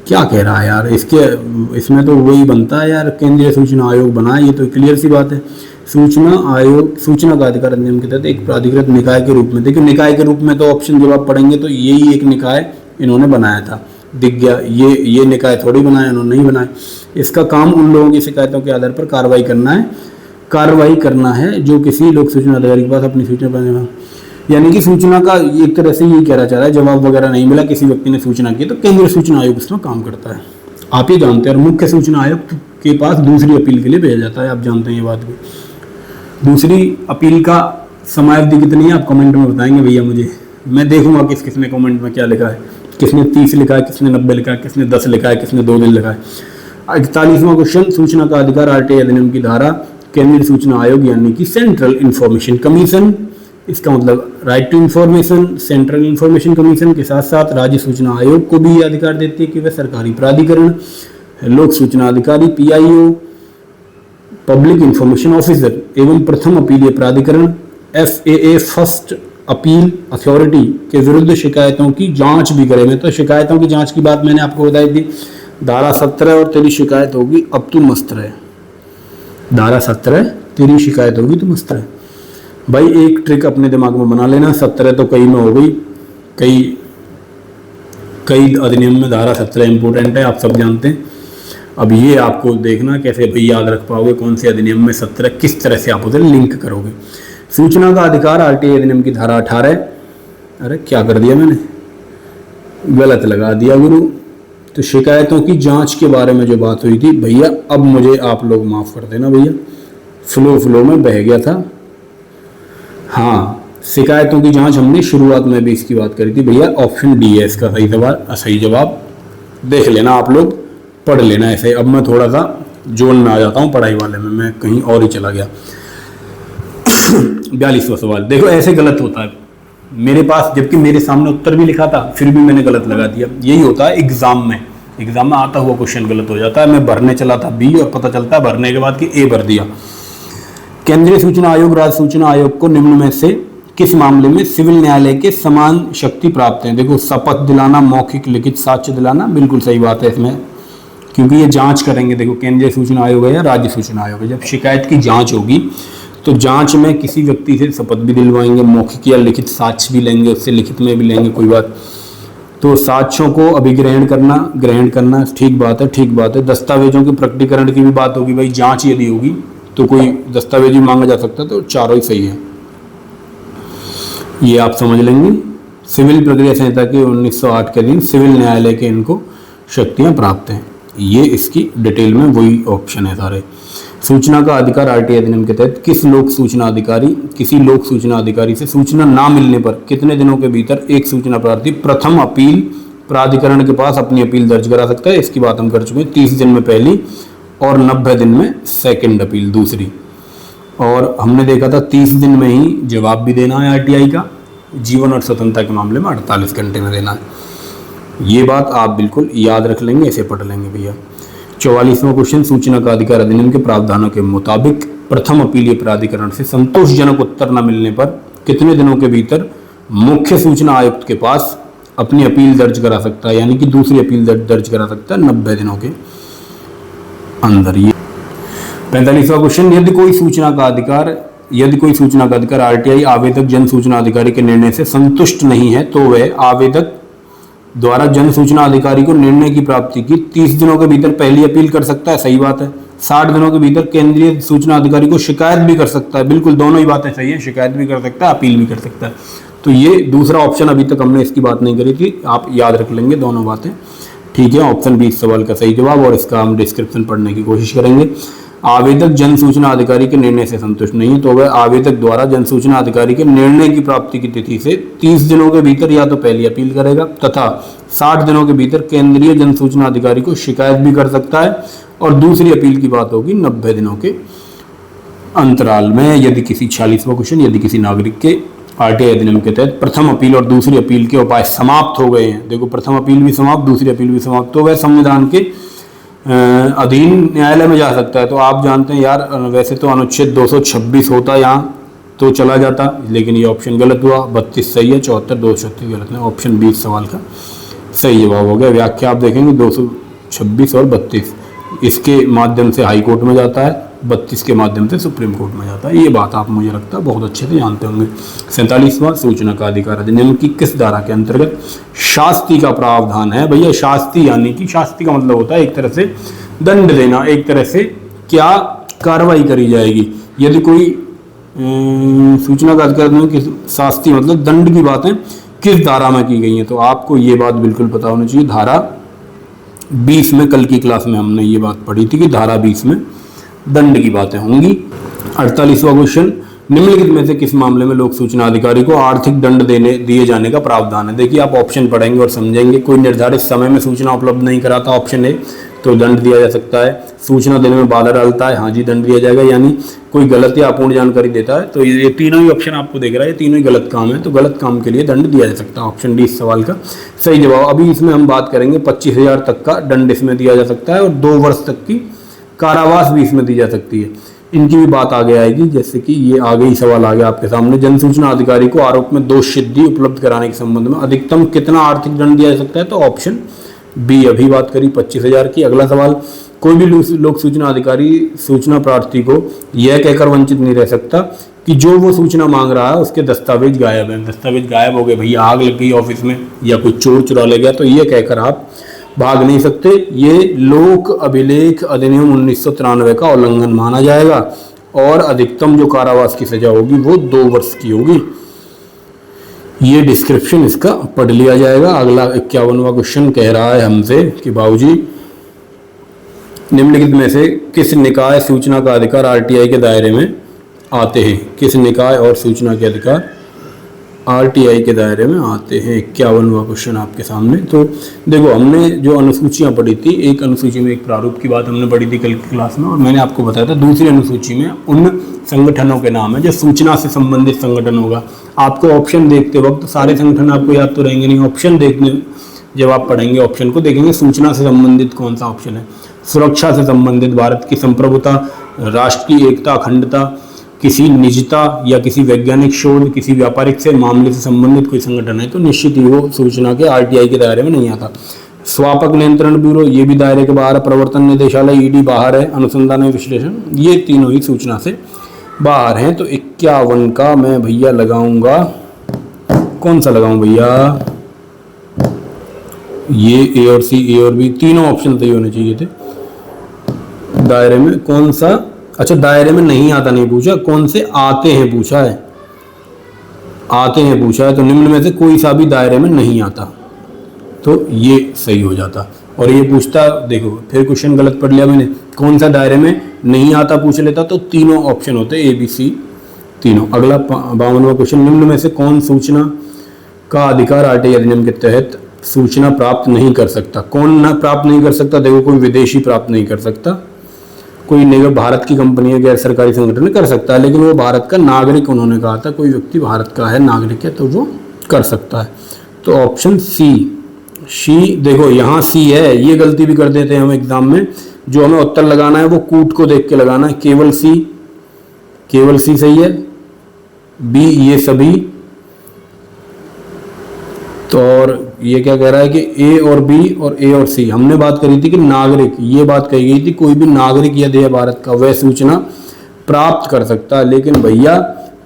क्या कह रहा है यार, इसमें तो वही बनता है यार, केंद्रीय सूचना आयोग बना है, ये तो क्लियर सी बात है। सूचना आयोग सूचना का अधिकार अधिनियम के तहत एक प्राधिकृत निकाय के रूप में, देखिए निकाय के रूप में तो ऑप्शन जब आप पढ़ेंगे तो यही एक निकाय इन्होंने बनाया था, दिख गया। ये निकाय थोड़ी बनाया, इन्होंने नहीं बनाया। इसका काम उन लोगों की शिकायतों के आधार पर कार्रवाई करना है जो किसी लोक सूचना अधिकारी के पास अपनी सूचना, यानी कि सूचना का एक तरह से ये कहना चाह रहा है, जवाब वगैरह नहीं मिला, किसी व्यक्ति ने सूचना की तो केंद्रीय सूचना आयोग इसमें काम करता है, आप ही जानते हैं। और मुख्य सूचना आयुक्त के पास दूसरी अपील के लिए भेजा जाता है, आप जानते हैं ये बात भी। दूसरी अपील का समयावधि कितनी है आप कमेंट में बताएंगे भैया मुझे, मैं देखूंगा किसने कमेंट में क्या लिखा है, किसने 30 लिखा है, किसने 90 लिखा है, किसने 10 लिखा है, किसने 2 दिन लिखा है। 41वां क्वेश्चन, सूचना का अधिकार आरटीआई अधिनियम की धारा, केंद्रीय सूचना आयोग यानी कि सेंट्रल इंफॉर्मेशन कमीशन, इसका मतलब right to information, central information commission के साथ साथ राज्य सूचना आयोग को भी यह अधिकार देती है कि वह सरकारी प्राधिकरण, लोक सूचना अधिकारी पीआईओ, पब्लिक इंफॉर्मेशन ऑफिसर एवं प्रथम अपीलीय प्राधिकरण एफएए फर्स्ट अपील अथॉरिटी के विरुद्ध शिकायतों की जांच भी करेंगे। तो शिकायतों की जांच की बात मैंने आपको बताई थी, धारा 17 और तेरी शिकायत होगी अब तू मस्त रहे, धारा 17 तेरी शिकायत होगी तो मस्त रहे। भाई एक ट्रिक अपने दिमाग में बना लेना, 17 तो कई में हो गई, कई अधिनियम में धारा 17 इंपॉर्टेंट है, आप सब जानते हैं। अब ये आपको देखना कैसे भाई याद रख पाओगे कौन से अधिनियम में 17 किस तरह से आप उधर लिंक करोगे। सूचना का अधिकार आरटीआई अधिनियम की धारा 18, अरे क्या कर दिया मैंने, गलत लगा दिया गुरु। तो शिकायतों की जांच के बारे में जो बात हुई थी भैया, अब मुझे आप लोग माफ कर देना भैया, फ्लो में बह गया था। हाँ, शिकायतों की जांच हमने शुरुआत में भी इसकी बात करी थी भैया, ऑप्शन डी है इसका सही जवाब। देख लेना आप लोग, पढ़ लेना ऐसे। अब मैं थोड़ा सा जोन में आ जाता हूँ पढ़ाई वाले में, मैं कहीं और ही चला गया। 42वां सवाल, देखो ऐसे गलत होता है मेरे पास, जबकि मेरे सामने उत्तर भी लिखा था फिर भी मैंने गलत लगा दिया। यही होता है एग्जाम में आता हुआ क्वेश्चन गलत हो जाता है। मैं भरने चला था बी और पता चलता है भरने के बाद कि ए भर दिया। केंद्रीय सूचना आयोग राज्य सूचना आयोग को निम्न में से किस मामले में सिविल न्यायालय के समान शक्ति प्राप्त है? देखो, शपथ दिलाना, मौखिक लिखित साक्ष्य दिलाना, बिल्कुल सही बात है इसमें, क्योंकि ये जांच करेंगे। देखो, केंद्रीय सूचना आयोग है या राज्य सूचना आयोग है, जब शिकायत की जांच होगी तो जांच में किसी व्यक्ति से शपथ भी दिलवाएंगे, मौखिक या लिखित साक्ष्य भी लेंगे, उससे लिखित में भी लेंगे, कोई बात। तो साक्ष्यों को अभिग्रहण ग्रहण करना ठीक बात है। दस्तावेजों के प्रकटीकरण की भी बात होगी भाई, जांच यदि होगी तो कोई दस्तावेज भी मांगा जा सकता है, तो चारों ही सही है, ये आप समझ लेंगे। सिविल प्रक्रिया संहिता के 1908 के दिन सिविल न्यायालय के इनको शक्तियां प्राप्त हैं, ये इसकी डिटेल में वही ऑप्शन है सारे। सूचना का अधिकार आरटीआई अधिनियम के तहत किसी लोक सूचना अधिकारी से सूचना ना मिलने पर कितने दिनों के भीतर एक सूचना प्रार्थी प्रथम अपील प्राधिकरण के पास अपनी अपील दर्ज करा सकता है? इसकी बात हम कर चुके हैं, 30 दिन में पहली और 90 दिन में सेकंड अपील दूसरी। और हमने देखा था 30 दिन में ही जवाब भी देना है आरटीआई का, जीवन और स्वतंत्रता के मामले में 48 घंटे में देना है। ये बात आप बिल्कुल याद रख लेंगे, ऐसे पढ़ लेंगे भैया। 44वां क्वेश्चन, सूचना का अधिकार अधिनियम के प्रावधानों के मुताबिक प्रथम अपीलीय प्राधिकरण से संतोषजनक उत्तर न मिलने पर कितने दिनों के भीतर मुख्य सूचना आयुक्त के पास अपनी अपील दर्ज करा सकता है, यानी कि दूसरी अपील दर्ज करा सकता है 90 दिनों के अंदर। ये 45वां क्वेश्चन, यदि कोई सूचना का अधिकार आरटीआई आवेदक जन सूचना अधिकारी के निर्णय से संतुष्ट नहीं है तो वह आवेदक द्वारा जन सूचना अधिकारी को निर्णय की प्राप्ति की 30 दिनों के भीतर पहली अपील कर सकता है, सही बात है। 60 दिनों के भीतर केंद्रीय सूचना अधिकारी को शिकायत भी कर सकता है, बिल्कुल दोनों ही बातें सही है, शिकायत भी कर सकता है, अपील भी कर सकता है। तो ये दूसरा ऑप्शन, अभी तक हमने इसकी बात नहीं करी थी, आप याद रख लेंगे दोनों बातें, ठीक है। ऑप्शन बी इस सवाल का सही जवाब, और इसका हम डिस्क्रिप्शन पढ़ने की कोशिश करेंगे। आवेदक जन सूचना अधिकारी के निर्णय से संतुष्ट नहीं है तो वह आवेदक द्वारा जन सूचना अधिकारी के निर्णय की प्राप्ति की तिथि से 30 दिनों के भीतर या तो पहली अपील करेगा तथा 60 दिनों के भीतर केंद्रीय जन सूचना अधिकारी को शिकायत भी कर सकता है, और दूसरी अपील की बात होगी 90 दिनों के अंतराल में। यदि किसी 46वां क्वेश्चन, यदि किसी नागरिक के आरटीआई अधिनियम के तहत प्रथम अपील और दूसरी अपील के उपाय समाप्त हो गए हैं, देखो प्रथम अपील भी समाप्त, दूसरी अपील भी समाप्त, तो वह संविधान के अधीन न्यायालय में जा सकता है। तो आप जानते हैं यार, वैसे तो अनुच्छेद 226 होता यहाँ तो चला जाता, लेकिन ये ऑप्शन गलत हुआ, 32 सही है, 74 236 गलत है। ऑप्शन 20 सवाल का सही जवाब हो गया। व्याख्या आप देखेंगे 226 और 32, इसके माध्यम से हाई कोर्ट में जाता है, 32 के माध्यम से सुप्रीम कोर्ट में जाता है। ये बात आप मुझे लगता है बहुत अच्छे से जानते होंगे। 47वां, सूचना का अधिकार अधिनियम की किस धारा के अंतर्गत शास्ति का प्रावधान है? भैया शास्ति यानी कि शास्ति का मतलब होता है एक तरह से दंड देना, एक तरह से क्या कार्रवाई करी जाएगी। यदि कोई सूचना का अधिकार अधिनियम की शास्ति मतलब दंड की बातें किस धारा में की गई हैं, तो आपको ये बात बिल्कुल पता होनी चाहिए। धारा 20 में, कल की क्लास में हमने ये बात पढ़ी थी कि धारा 20 में दंड की बातें होंगी। 48वां क्वेश्चन, निम्नलिखित में से किस मामले में लोक सूचना अधिकारी को आर्थिक दंड दिए जाने का प्रावधान है? देखिए आप ऑप्शन पढ़ेंगे और समझेंगे। कोई निर्धारित समय में सूचना उपलब्ध नहीं कराता, ऑप्शन ए। तो दंड दिया जा सकता है। सूचना देने में बाधा डालता है, हाँ जी दंड दिया जाएगा। यानी कोई गलत या अपूर्ण जानकारी देता है तो ये तीनों ही ऑप्शन आपको देख रहा है, ये तीनों ही गलत काम है, तो गलत काम के लिए दंड दिया जा सकता है। ऑप्शन डी इस सवाल का सही जवाब। अभी इसमें हम बात करेंगे 25,000 तक का दंड इसमें दिया जा सकता है और 2 वर्ष तक की कारावास भी इसमें दी जा सकती है। इनकी भी बात आगे आएगी, जैसे कि ये आगे ही सवाल आ गया आपके सामने। जन सूचना अधिकारी को आरोप में दोष सिद्धि उपलब्ध कराने के संबंध में अधिकतम कितना आर्थिक दंड दिया जा सकता है, तो ऑप्शन बी अभी बात करी 25,000 की। अगला सवाल, कोई भी लोक सूचना अधिकारी सूचना प्रार्थी को यह कहकर वंचित नहीं रह सकता कि जो वो सूचना मांग रहा है उसके दस्तावेज गायब हैं। दस्तावेज गायब हो गए, भैया आग लग गई ऑफिस में या कोई चोर चुरा ले गया, तो ये कहकर आप भाग नहीं सकते। ये लोक अभिलेख अधिनियम 1993 का उल्लंघन माना जाएगा और अधिकतम जो कारावास की सजा होगी वो 2 वर्ष की होगी। ये डिस्क्रिप्शन इसका पढ़ लिया जाएगा। अगला 51वां क्वेश्चन कह रहा है हमसे कि बाबूजी निम्नलिखित में से किस निकाय सूचना का अधिकार आरटीआई के दायरे में आते हैं। किस निकाय और सूचना के अधिकार आरटीआई के दायरे में आते हैं, 51वां क्वेश्चन आपके सामने। तो देखो, हमने जो अनुसूचियां पढ़ी थी, एक अनुसूची में एक प्रारूप की बात हमने पढ़ी थी कल की क्लास में, और मैंने आपको बताया था दूसरी अनुसूची में उन संगठनों के नाम है जो सूचना से संबंधित संगठन होगा। आपको ऑप्शन देखते वक्त सारे संगठन आपको याद तो रहेंगे नहीं, ऑप्शन देखने जब आप पढ़ेंगे ऑप्शन को देखेंगे सूचना से संबंधित कौन सा ऑप्शन है। सुरक्षा से संबंधित, भारत की संप्रभुता, राष्ट्र की एकता अखंडता, किसी निजता या किसी वैज्ञानिक शोध, किसी व्यापारिक से मामले से संबंधित कोई संगठन है तो निश्चित ही वो सूचना के आरटीआई के दायरे में नहीं आता। स्वापक नियंत्रण ब्यूरो ये भी दायरे के बाहर है। प्रवर्तन निदेशालय ईडी बाहर है। अनुसंधान एवं विश्लेषण ये तीनों ही सूचना से बाहर हैं। तो 51 का मैं भैया लगाऊंगा, कौन सा लगाऊं भैया, ये ए और सी, ए और बी तीनों ऑप्शन सही होने चाहिए थे। दायरे में कौन सा, अच्छा दायरे में नहीं आता नहीं पूछा, कौन से आते हैं पूछा है, आते हैं पूछा है, तो निम्न में से कोई सा भी दायरे में नहीं आता तो ये सही हो जाता। और ये पूछता, देखो फिर क्वेश्चन गलत पढ़ लिया मैंने, कौन सा दायरे में नहीं आता पूछ लेता तो तीनों ऑप्शन होते ए बी सी तीनों। अगला 52वां क्वेश्चन, निम्न में से कौन सूचना का अधिकार आरटीआई अधिनियम के तहत सूचना प्राप्त नहीं कर सकता। कौन ना प्राप्त नहीं कर सकता, देखो कोई विदेशी प्राप्त नहीं कर सकता, कोई भारत की कंपनी है, गैर सरकारी संगठन कर सकता है, लेकिन वो भारत का नागरिक उन्होंने कहा था, कोई व्यक्ति भारत का है, नागरिक है, तो वो कर सकता है। तो ऑप्शन सी देखो यहाँ सी है, ये गलती भी कर देते हैं हम एग्जाम में। जो हमें उत्तर लगाना है वो कूट को देख के लगाना है। केवल सी सही है। बी ये सभी, तो और ये क्या कह रहा है कि ए और बी और ए और सी। हमने बात करी थी कि नागरिक, ये बात कही गई थी कोई भी नागरिक यदि है भारत का वह सूचना प्राप्त कर सकता है। लेकिन भैया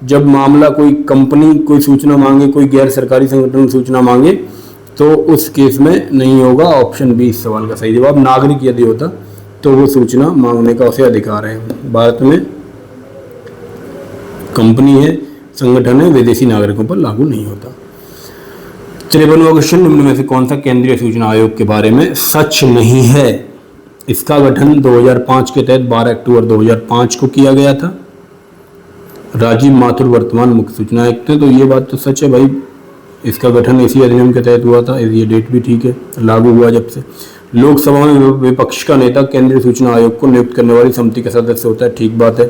जब मामला कोई कंपनी कोई सूचना मांगे, कोई गैर सरकारी संगठन सूचना मांगे, तो उस केस में नहीं होगा। ऑप्शन बी इस सवाल का सही जवाब। नागरिक यदि होता तो वो सूचना मांगने का उसे अधिकार है। भारत में कंपनी है, संगठन है, विदेशी नागरिकों पर लागू नहीं होता। 53वां क्वेश्चन, निम्न में से कौन सा केंद्रीय सूचना आयोग के बारे में सच नहीं है। इसका गठन 2005 के तहत 12 अक्टूबर 2005 को किया गया था। राजीव माथुर वर्तमान मुख्य सूचना आयुक्त थे, तो ये बात तो सच है भाई, इसका गठन इसी अधिनियम के तहत हुआ था। ये डेट भी ठीक है, लागू हुआ जब से। लोकसभा में विपक्ष का नेता केंद्रीय सूचना आयोग को नियुक्त करने वाली समिति का सदस्य होता है, ठीक बात है।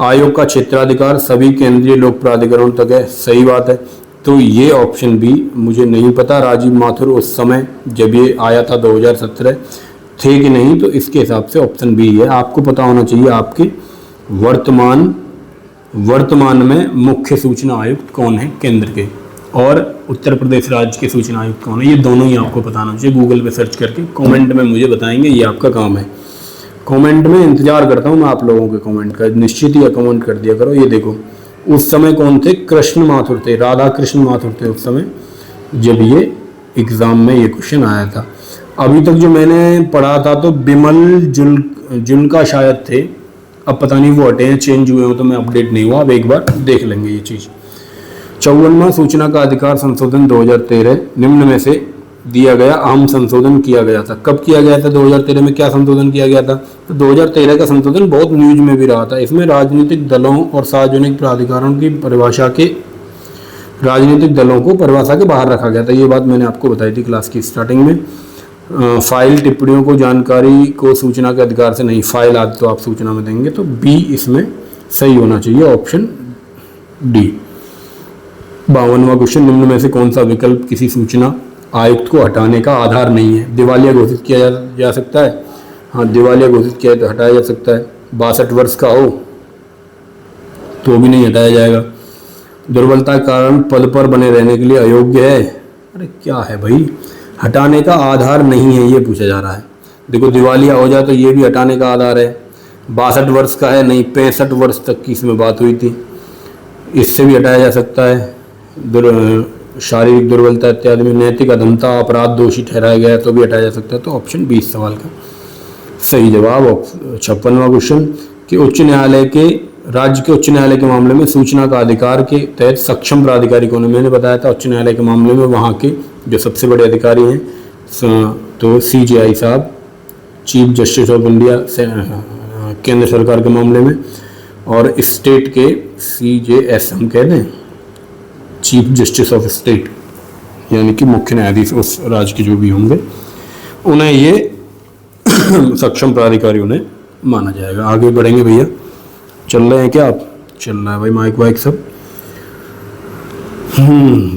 आयोग का क्षेत्राधिकार सभी केंद्रीय लोक प्राधिकरणों तक है, सही बात है। तो ये ऑप्शन बी मुझे नहीं पता राजीव माथुर उस समय जब ये आया था 2017 थे कि नहीं, तो इसके हिसाब से ऑप्शन बी है। आपको पता होना चाहिए आपके वर्तमान में मुख्य सूचना आयुक्त कौन है केंद्र के, और उत्तर प्रदेश राज्य के सूचना आयुक्त कौन है, ये दोनों ही आपको बताना चाहिए। गूगल पे सर्च करके कमेंट में मुझे बताएंगे, ये आपका काम है। कमेंट में इंतजार करता हूँ मैं आप लोगों के कमेंट का, निश्चित ही कमेंट कर दिया करो। ये देखो उस समय कौन थे, कृष्ण माथुर थे, राधा कृष्ण माथुर थे उस समय जब ये एग्जाम में ये क्वेश्चन आया था। अभी तक जो मैंने पढ़ा था तो बिमल जुल्का शायद थे, अब पता नहीं वो हटे हैं, चेंज हुए हो तो मैं अपडेट नहीं हुआ, अब एक बार देख लेंगे ये चीज़। 54वां सूचना का अधिकार संशोधन 2013, निम्न में से दिया गया अहम संशोधन किया गया था। कब किया गया था, 2013 में क्या संशोधन किया गया था, तो 2013 का संशोधन बहुत न्यूज में भी रहा था। इसमें राजनीतिक दलों और सार्वजनिक प्राधिकारों की परिभाषा के, राजनीतिक दलों को परिभाषा के बाहर रखा गया था। ये बात मैंने आपको बताई थी क्लास की स्टार्टिंग में। फाइल टिप्पणियों को जानकारी को सूचना के अधिकार से नहीं, फाइल आदि तो आप सूचना में देंगे, तो बी इसमें सही होना चाहिए, ऑप्शन डी। 52वां क्वेश्चन, निम्न में से कौन सा विकल्प किसी सूचना आयुक्त को हटाने का आधार नहीं है? दिवालिया घोषित किया जा सकता है, हाँ दिवालिया घोषित किया तो हटाया जा सकता है। 62 वर्ष का हो तो भी नहीं हटाया जाएगा। दुर्बलता के कारण पद पर बने रहने के लिए अयोग्य है, अरे क्या है भाई, हटाने का आधार नहीं है ये पूछा जा रहा है। देखो दिवालिया हो जाए तो ये भी हटाने का आधार है। 62 वर्ष का है नहीं, 65 वर्ष तक की इसमें बात हुई थी, इससे भी हटाया जा सकता है। शारीरिक दुर्बलता इत्यादि में नैतिक अधमता, अपराध दोषी ठहराया गया है तो भी हटाया जा सकता है, तो ऑप्शन 20 सवाल का सही जवाब। 56वां क्वेश्चन कि उच्च न्यायालय के राज्य के उच्च न्यायालय के मामले में सूचना का अधिकार के तहत सक्षम प्राधिकारी कौन है? मैंने बताया था उच्च न्यायालय के मामले में वहाँ के जो सबसे बड़े अधिकारी हैं तो CJI साहब, चीफ जस्टिस ऑफ इंडिया केंद्र सरकार के मामले में, और स्टेट के CJS हम कहते हैं, चीफ जस्टिस ऑफ स्टेट, यानी कि मुख्य न्यायाधीश उस राज्य के जो भी होंगे उन्हें ये सक्षम प्राधिकारी उन्हें माना जाएगा। आगे बढ़ेंगे भैया, चल रहे हैं क्या आप? चल रहा है भाई माइक वाइक सब।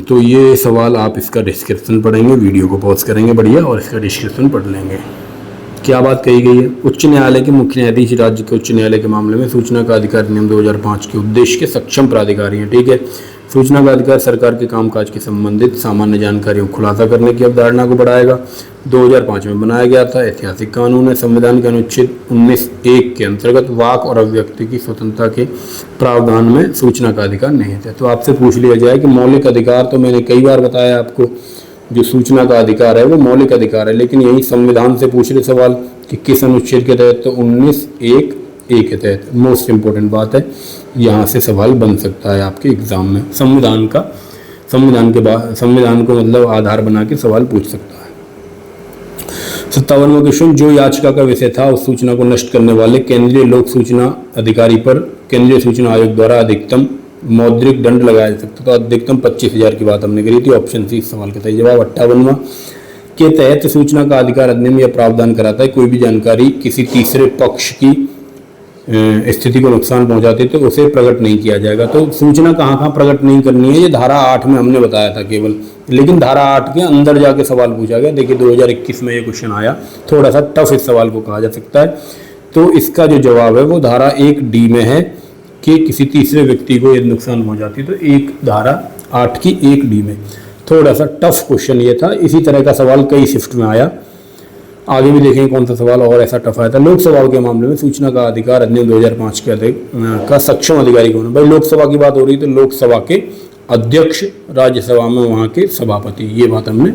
तो ये सवाल आप इसका डिस्क्रिप्शन पढ़ेंगे, वीडियो को पॉज करेंगे बढ़िया और इसका डिस्क्रिप्शन पढ़ लेंगे। क्या बात कही गई है? उच्च न्यायालय के मुख्य न्यायाधीश राज्य के उच्च न्यायालय के मामले में सूचना का अधिकार नियम 2005 के उद्देश्य के सक्षम प्राधिकारी हैं। ठीक है, सूचना का अधिकार सरकार के कामकाज के संबंधित सामान्य जानकारियों को खुलासा करने की अवधारणा को बढ़ाएगा। 2005 में बनाया गया था, ऐतिहासिक कानून है। संविधान के अनुच्छेद 19(1) के अंतर्गत वाक और अभिव्यक्ति की स्वतंत्रता के प्रावधान में सूचना का अधिकार निहित है। तो आपसे पूछ लिया जाए कि मौलिक अधिकार, तो मैंने कई बार बताया आपको जो सूचना का अधिकार है वो मौलिक अधिकार है, लेकिन यही संविधान से पूछ रहे सवाल कि किस अनुच्छेद के तहत, तो 19(1)(a) के तहत। मोस्ट इंपॉर्टेंट बात है, यहाँ से सवाल बन सकता है आपके एग्जाम में। संविधान को मतलब आधार बना के सवाल पूछ सकता है। 57वां क्वेश्चन, जो याचिका का विषय था उस सूचना को नष्ट करने वाले केंद्रीय लोक सूचना अधिकारी पर केंद्रीय सूचना आयोग द्वारा अधिकतम मौद्रिक दंड लगाया जा सकता, तो अधिकतम 25,000 की बात हमने करी थी, ऑप्शन सी इस सवाल का सही जवाब। 58वां के तहत सूचना का अधिकार अधिनियम यह प्रावधान कराता है कोई भी जानकारी किसी तीसरे पक्ष की स्थिति को नुकसान पहुंचाती तो उसे प्रकट नहीं किया जाएगा। तो सूचना कहाँ कहाँ प्रकट नहीं करनी है, ये धारा 8 में हमने बताया था केवल, लेकिन धारा 8 के अंदर जाके सवाल पूछा गया। देखिए 2021 में ये क्वेश्चन आया, थोड़ा सा टफ इस सवाल को कहा जा सकता है। तो इसका जो जवाब है वो धारा 1D में है कि किसी तीसरे व्यक्ति को यदि नुकसान पहुंचाती, तो एक धारा 8 की 1D में। थोड़ा सा टफ क्वेश्चन ये था, इसी तरह का सवाल कई शिफ्ट में आया। आगे भी देखेंगे कौन सा सवाल और ऐसा टफ आया था। लोकसभा के मामले में सूचना का अधिकार अधिनियम 2005 का सक्षम अधिकारी कौन है? भाई लोकसभा की बात हो रही है तो लोकसभा के अध्यक्ष, राज्यसभा में वहाँ के सभापति, ये बात हमने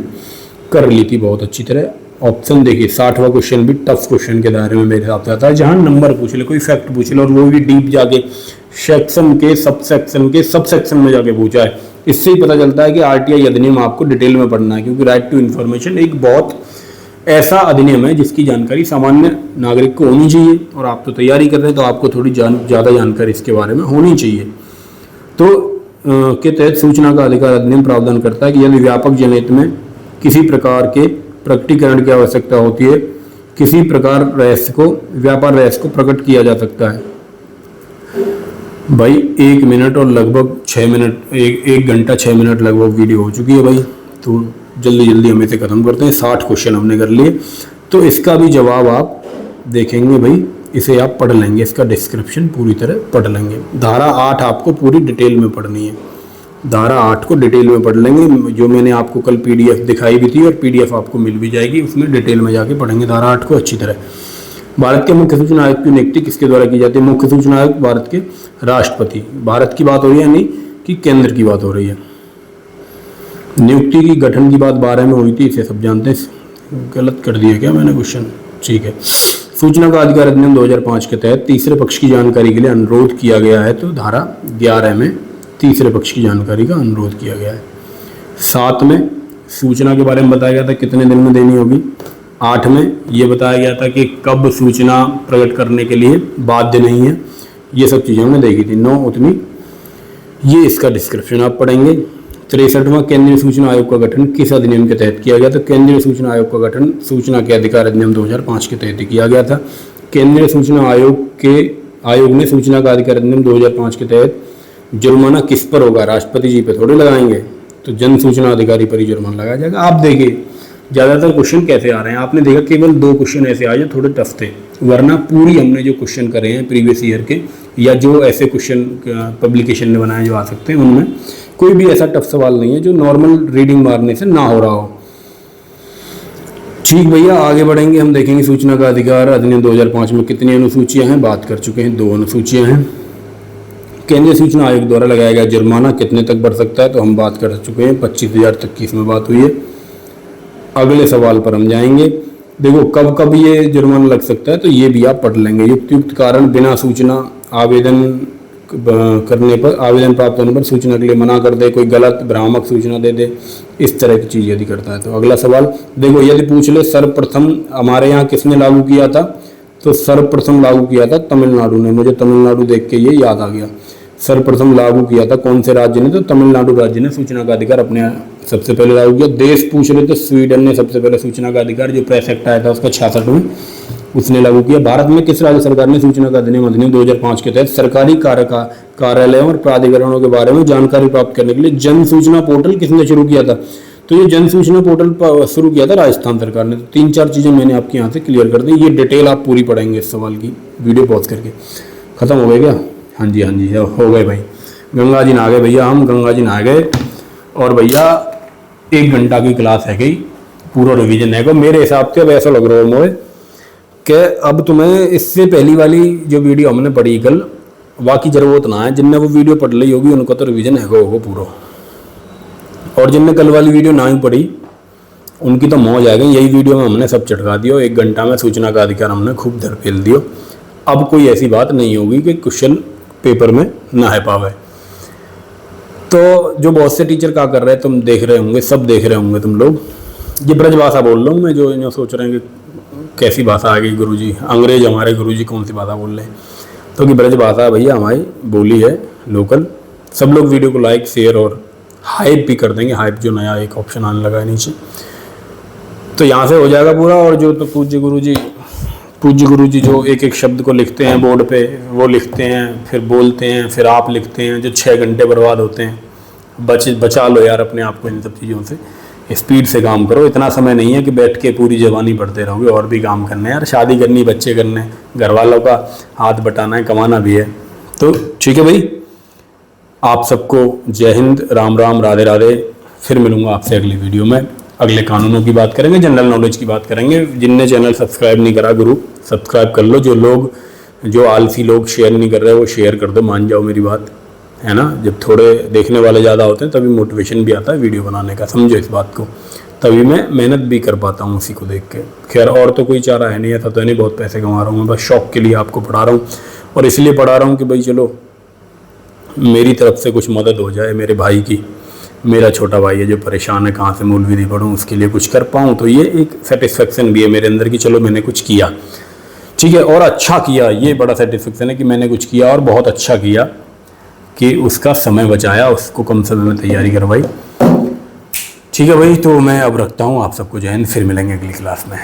कर ली थी बहुत अच्छी तरह। ऑप्शन देखिए 60वां क्वेश्चन भी टफ क्वेश्चन के दायरे में मेरे हिसाब से आता है, जहाँ नंबर पूछ ले, कोई फैक्ट पूछ ले और वो भी डीप जाके सेक्शन के सब सेक्शन में जाके पूछा है। इससे ही पता चलता है कि RTI अधिनियम आपको डिटेल में पढ़ना है, क्योंकि राइट टू इन्फॉर्मेशन एक बहुत ऐसा अधिनियम है जिसकी जानकारी सामान्य नागरिक को होनी चाहिए, और आप तो तैयारी कर रहे हैं तो आपको थोड़ी ज़्यादा जानकारी इसके बारे में होनी चाहिए। तो के तहत सूचना का अधिकार अधिनियम प्रावधान करता है कि यदि व्यापक जनहित में किसी प्रकार के प्रकटीकरण की आवश्यकता होती है, किसी प्रकार व्यापार रहस्य को प्रकट किया जा सकता है। भाई 1 मिनट और लगभग 6 मिनट, 1 घंटा 6 मिनट लगभग वीडियो हो चुकी है भाई, तो जल्दी हम इसे ख़त्म करते हैं। 60 क्वेश्चन हमने कर लिए, तो इसका भी जवाब आप देखेंगे भाई, इसे आप पढ़ लेंगे, इसका डिस्क्रिप्शन पूरी तरह पढ़ लेंगे। धारा 8 आपको पूरी डिटेल में पढ़नी है, धारा 8 को डिटेल में पढ़ लेंगे, जो मैंने आपको कल PDF दिखाई भी थी और PDF आपको मिल भी जाएगी, उसमें डिटेल में जाके पढ़ेंगे धारा 8 को अच्छी तरह। भारत के मुख्य सूचना आयुक्त की नियुक्ति किसके द्वारा की जाती है? मुख्य सूचना आयुक्त भारत के राष्ट्रपति, भारत की बात हो रही है नहीं कि केंद्र की बात हो रही है। नियुक्ति की गठन की बात 12 में हुई थी, इसे सब जानते हैं। गलत कर दिया क्या मैंने क्वेश्चन? ठीक है। सूचना का अधिकार अधिनियम 2005 के तहत तीसरे पक्ष की जानकारी के लिए अनुरोध किया गया है, तो धारा 11 में तीसरे पक्ष की जानकारी का अनुरोध किया गया है। 7 में सूचना के बारे में बताया गया था कितने दिन में देनी होगी। 8 में ये बताया गया था कि कब सूचना प्रकट करने के लिए बाध्य नहीं है, ये सब चीज़ें हमने देखी थी। 9 उतनी, ये इसका डिस्क्रिप्शन आप पढ़ेंगे। 63वां केंद्रीय सूचना आयोग का गठन किस अधिनियम के तहत किया गया? तो केंद्रीय सूचना आयोग का गठन सूचना के अधिकार अधिनियम 2005 के तहत किया गया था। केंद्रीय सूचना आयोग ने सूचना का अधिकार अधिनियम 2005 के तहत जुर्माना किस पर होगा? राष्ट्रपति जी पे थोड़े लगाएंगे, तो जन सूचना अधिकारी पर ही जुर्माना लगाया जाएगा। आप देखिए ज़्यादातर क्वेश्चन कैसे आ रहे हैं, आपने देखा केवल 2 क्वेश्चन ऐसे आए जो थोड़े टफ थे, वरना पूरी हमने जो क्वेश्चन करे हैं प्रीवियस ईयर के या जो ऐसे क्वेश्चन पब्लिकेशन ने बनाए जो आ सकते हैं, उनमें कोई भी ऐसा टफ सवाल नहीं है जो नॉर्मल रीडिंग मारने से ना हो रहा हो। ठीक भैया, आगे बढ़ेंगे, हम देखेंगे सूचना का अधिकार अधिनियम 2005 में कितनी अनुसूचियां हैं, बात कर चुके हैं, 2 अनुसूचियां हैं। केंद्रीय सूचना आयोग द्वारा लगाया गया जुर्माना कितने तक बढ़ सकता है, तो हम बात कर चुके हैं 25,000 तक की इसमें बात हुई है। अगले सवाल पर हम जाएंगे। देखो कब कब ये जुर्माना लग सकता है, तो ये भी आप पढ़ लेंगे। युक्त कारण बिना सूचना आवेदन करने पर, आवेदन प्राप्त होने पर सूचना के लिए मना कर दे, कोई गलत भ्रामक सूचना दे दे, इस तरह की चीज़ यदि करता है। तो अगला सवाल देखो, यदि पूछ ले सर्वप्रथम हमारे यहाँ किसने लागू किया था, तो सर्वप्रथम लागू किया था तमिलनाडु ने। मुझे तमिलनाडु देख के ये याद आ गया, सर्वप्रथम लागू किया था कौन से राज्य ने, तो तमिलनाडु राज्य ने सूचना का अधिकार अपने सबसे पहले लागू किया। देश पूछ रहे तो स्वीडन ने सबसे पहले सूचना का अधिकार, जो प्रेस एक्ट आया था उसका 66 में, उसने लागू किया। भारत में किस राज्य सरकार ने सूचना का अधिनियम 2005 के तहत सरकारी कार्यालयों और प्राधिकरणों के बारे में जानकारी प्राप्त करने के लिए जन सूचना पोर्टल किसने शुरू किया था, तो ये जन सूचना पोर्टल शुरू किया था राजस्थान सरकार ने। तो 3-4 चीज़ें मैंने आपके यहाँ से क्लियर कर दी, ये डिटेल आप पूरी पढ़ेंगे इस सवाल की, वीडियो पॉज करके। खत्म हो गए क्या? हाँ जी हो गए भाई। गंगा जी नहा गए भैया, हम गंगा जी नहा गए, और भैया 1 घंटा की क्लास है गई, पूरा रिवीजन है। मेरे हिसाब से अब ऐसा लग रहा है मुझे कि अब तुम्हें इससे पहली वाली जो वीडियो हमने पढ़ी कल, बाकी जरूरत ना है, जिनने वो वीडियो पढ़ ली होगी उनको तो रिवीजन है होगा पूरा, और जिनने कल वाली वीडियो ना ही पढ़ी उनकी तो मौज आ गई। यही वीडियो में हमने सब चटका दिया, 1 घंटा में सूचना का अधिकार हमने खूब धरपेल दिया। अब कोई ऐसी बात नहीं होगी कि क्वेश्चन पेपर में ना है पावे। तो जो बहुत से टीचर क्या कर रहे हैं, तुम देख रहे होंगे, सब देख रहे होंगे तुम लोग, ये ब्रज भाषा बोल रहा हूँ मैं, जो सोच रहे हैं कि कैसी भाषा आ गई गुरुजी, अंग्रेज हमारे गुरुजी कौन सी भाषा बोल रहे हैं, तो कि ब्रज भाषा भैया हमारी बोली है लोकल। सब लोग वीडियो को लाइक शेयर और हाइप भी कर देंगे, हाइप जो नया एक ऑप्शन आने लगा है नीचे, तो यहाँ से हो जाएगा पूरा। और जो तो पूज्य गुरुजी जो एक शब्द को लिखते हैं बोर्ड पे, वो लिखते हैं फिर बोलते हैं, फिर आप लिखते हैं, जो 6 घंटे बर्बाद होते हैं, बचा लो यार अपने आप को इन सब चीज़ों से, स्पीड से काम करो। इतना समय नहीं है कि बैठ के पूरी जवानी पढ़ते रहोगे, और भी काम करने यार, शादी करनी, बच्चे करने, घर वालों का हाथ बटाना है, कमाना भी है। तो ठीक है भाई, आप सबको जय हिंद, राम राम, राधे राधे। फिर मिलूंगा आपसे अगली वीडियो में, अगले कानूनों की बात करेंगे, जनरल नॉलेज की बात करेंगे। जिनने चैनल सब्सक्राइब नहीं करा गुरु सब्सक्राइब कर लो, जो आलसी लोग शेयर नहीं कर रहे वो शेयर कर दो, मान जाओ मेरी बात, है ना। जब थोड़े देखने वाले ज़्यादा होते हैं तभी मोटिवेशन भी आता है वीडियो बनाने का, समझो इस बात को, तभी मैं मेहनत भी कर पाता हूँ उसी को देख के। खैर और तो कोई चारा है नहीं, ऐसा तो नहीं बहुत पैसे कमा रहा हूँ मैं, बस शौक के लिए आपको पढ़ा रहा हूँ, और इसलिए पढ़ा रहा हूँ कि भाई चलो मेरी तरफ से कुछ मदद हो जाए, मेरे भाई की, मेरा छोटा भाई है जो परेशान है कहाँ से मौलवी नहीं पढ़ूँ, उसके लिए कुछ कर पाऊँ, तो ये एक सेटिस्फेक्शन भी है मेरे अंदर कि चलो मैंने कुछ किया, ठीक है, और अच्छा किया। ये बड़ा सेटिस्फेक्शन है कि मैंने कुछ किया और बहुत अच्छा किया, कि उसका समय बचाया, उसको कम समय में तैयारी करवाई। ठीक है भाई, तो मैं अब रखता हूँ, आप सबको जय हिंद, फिर मिलेंगे अगली क्लास में।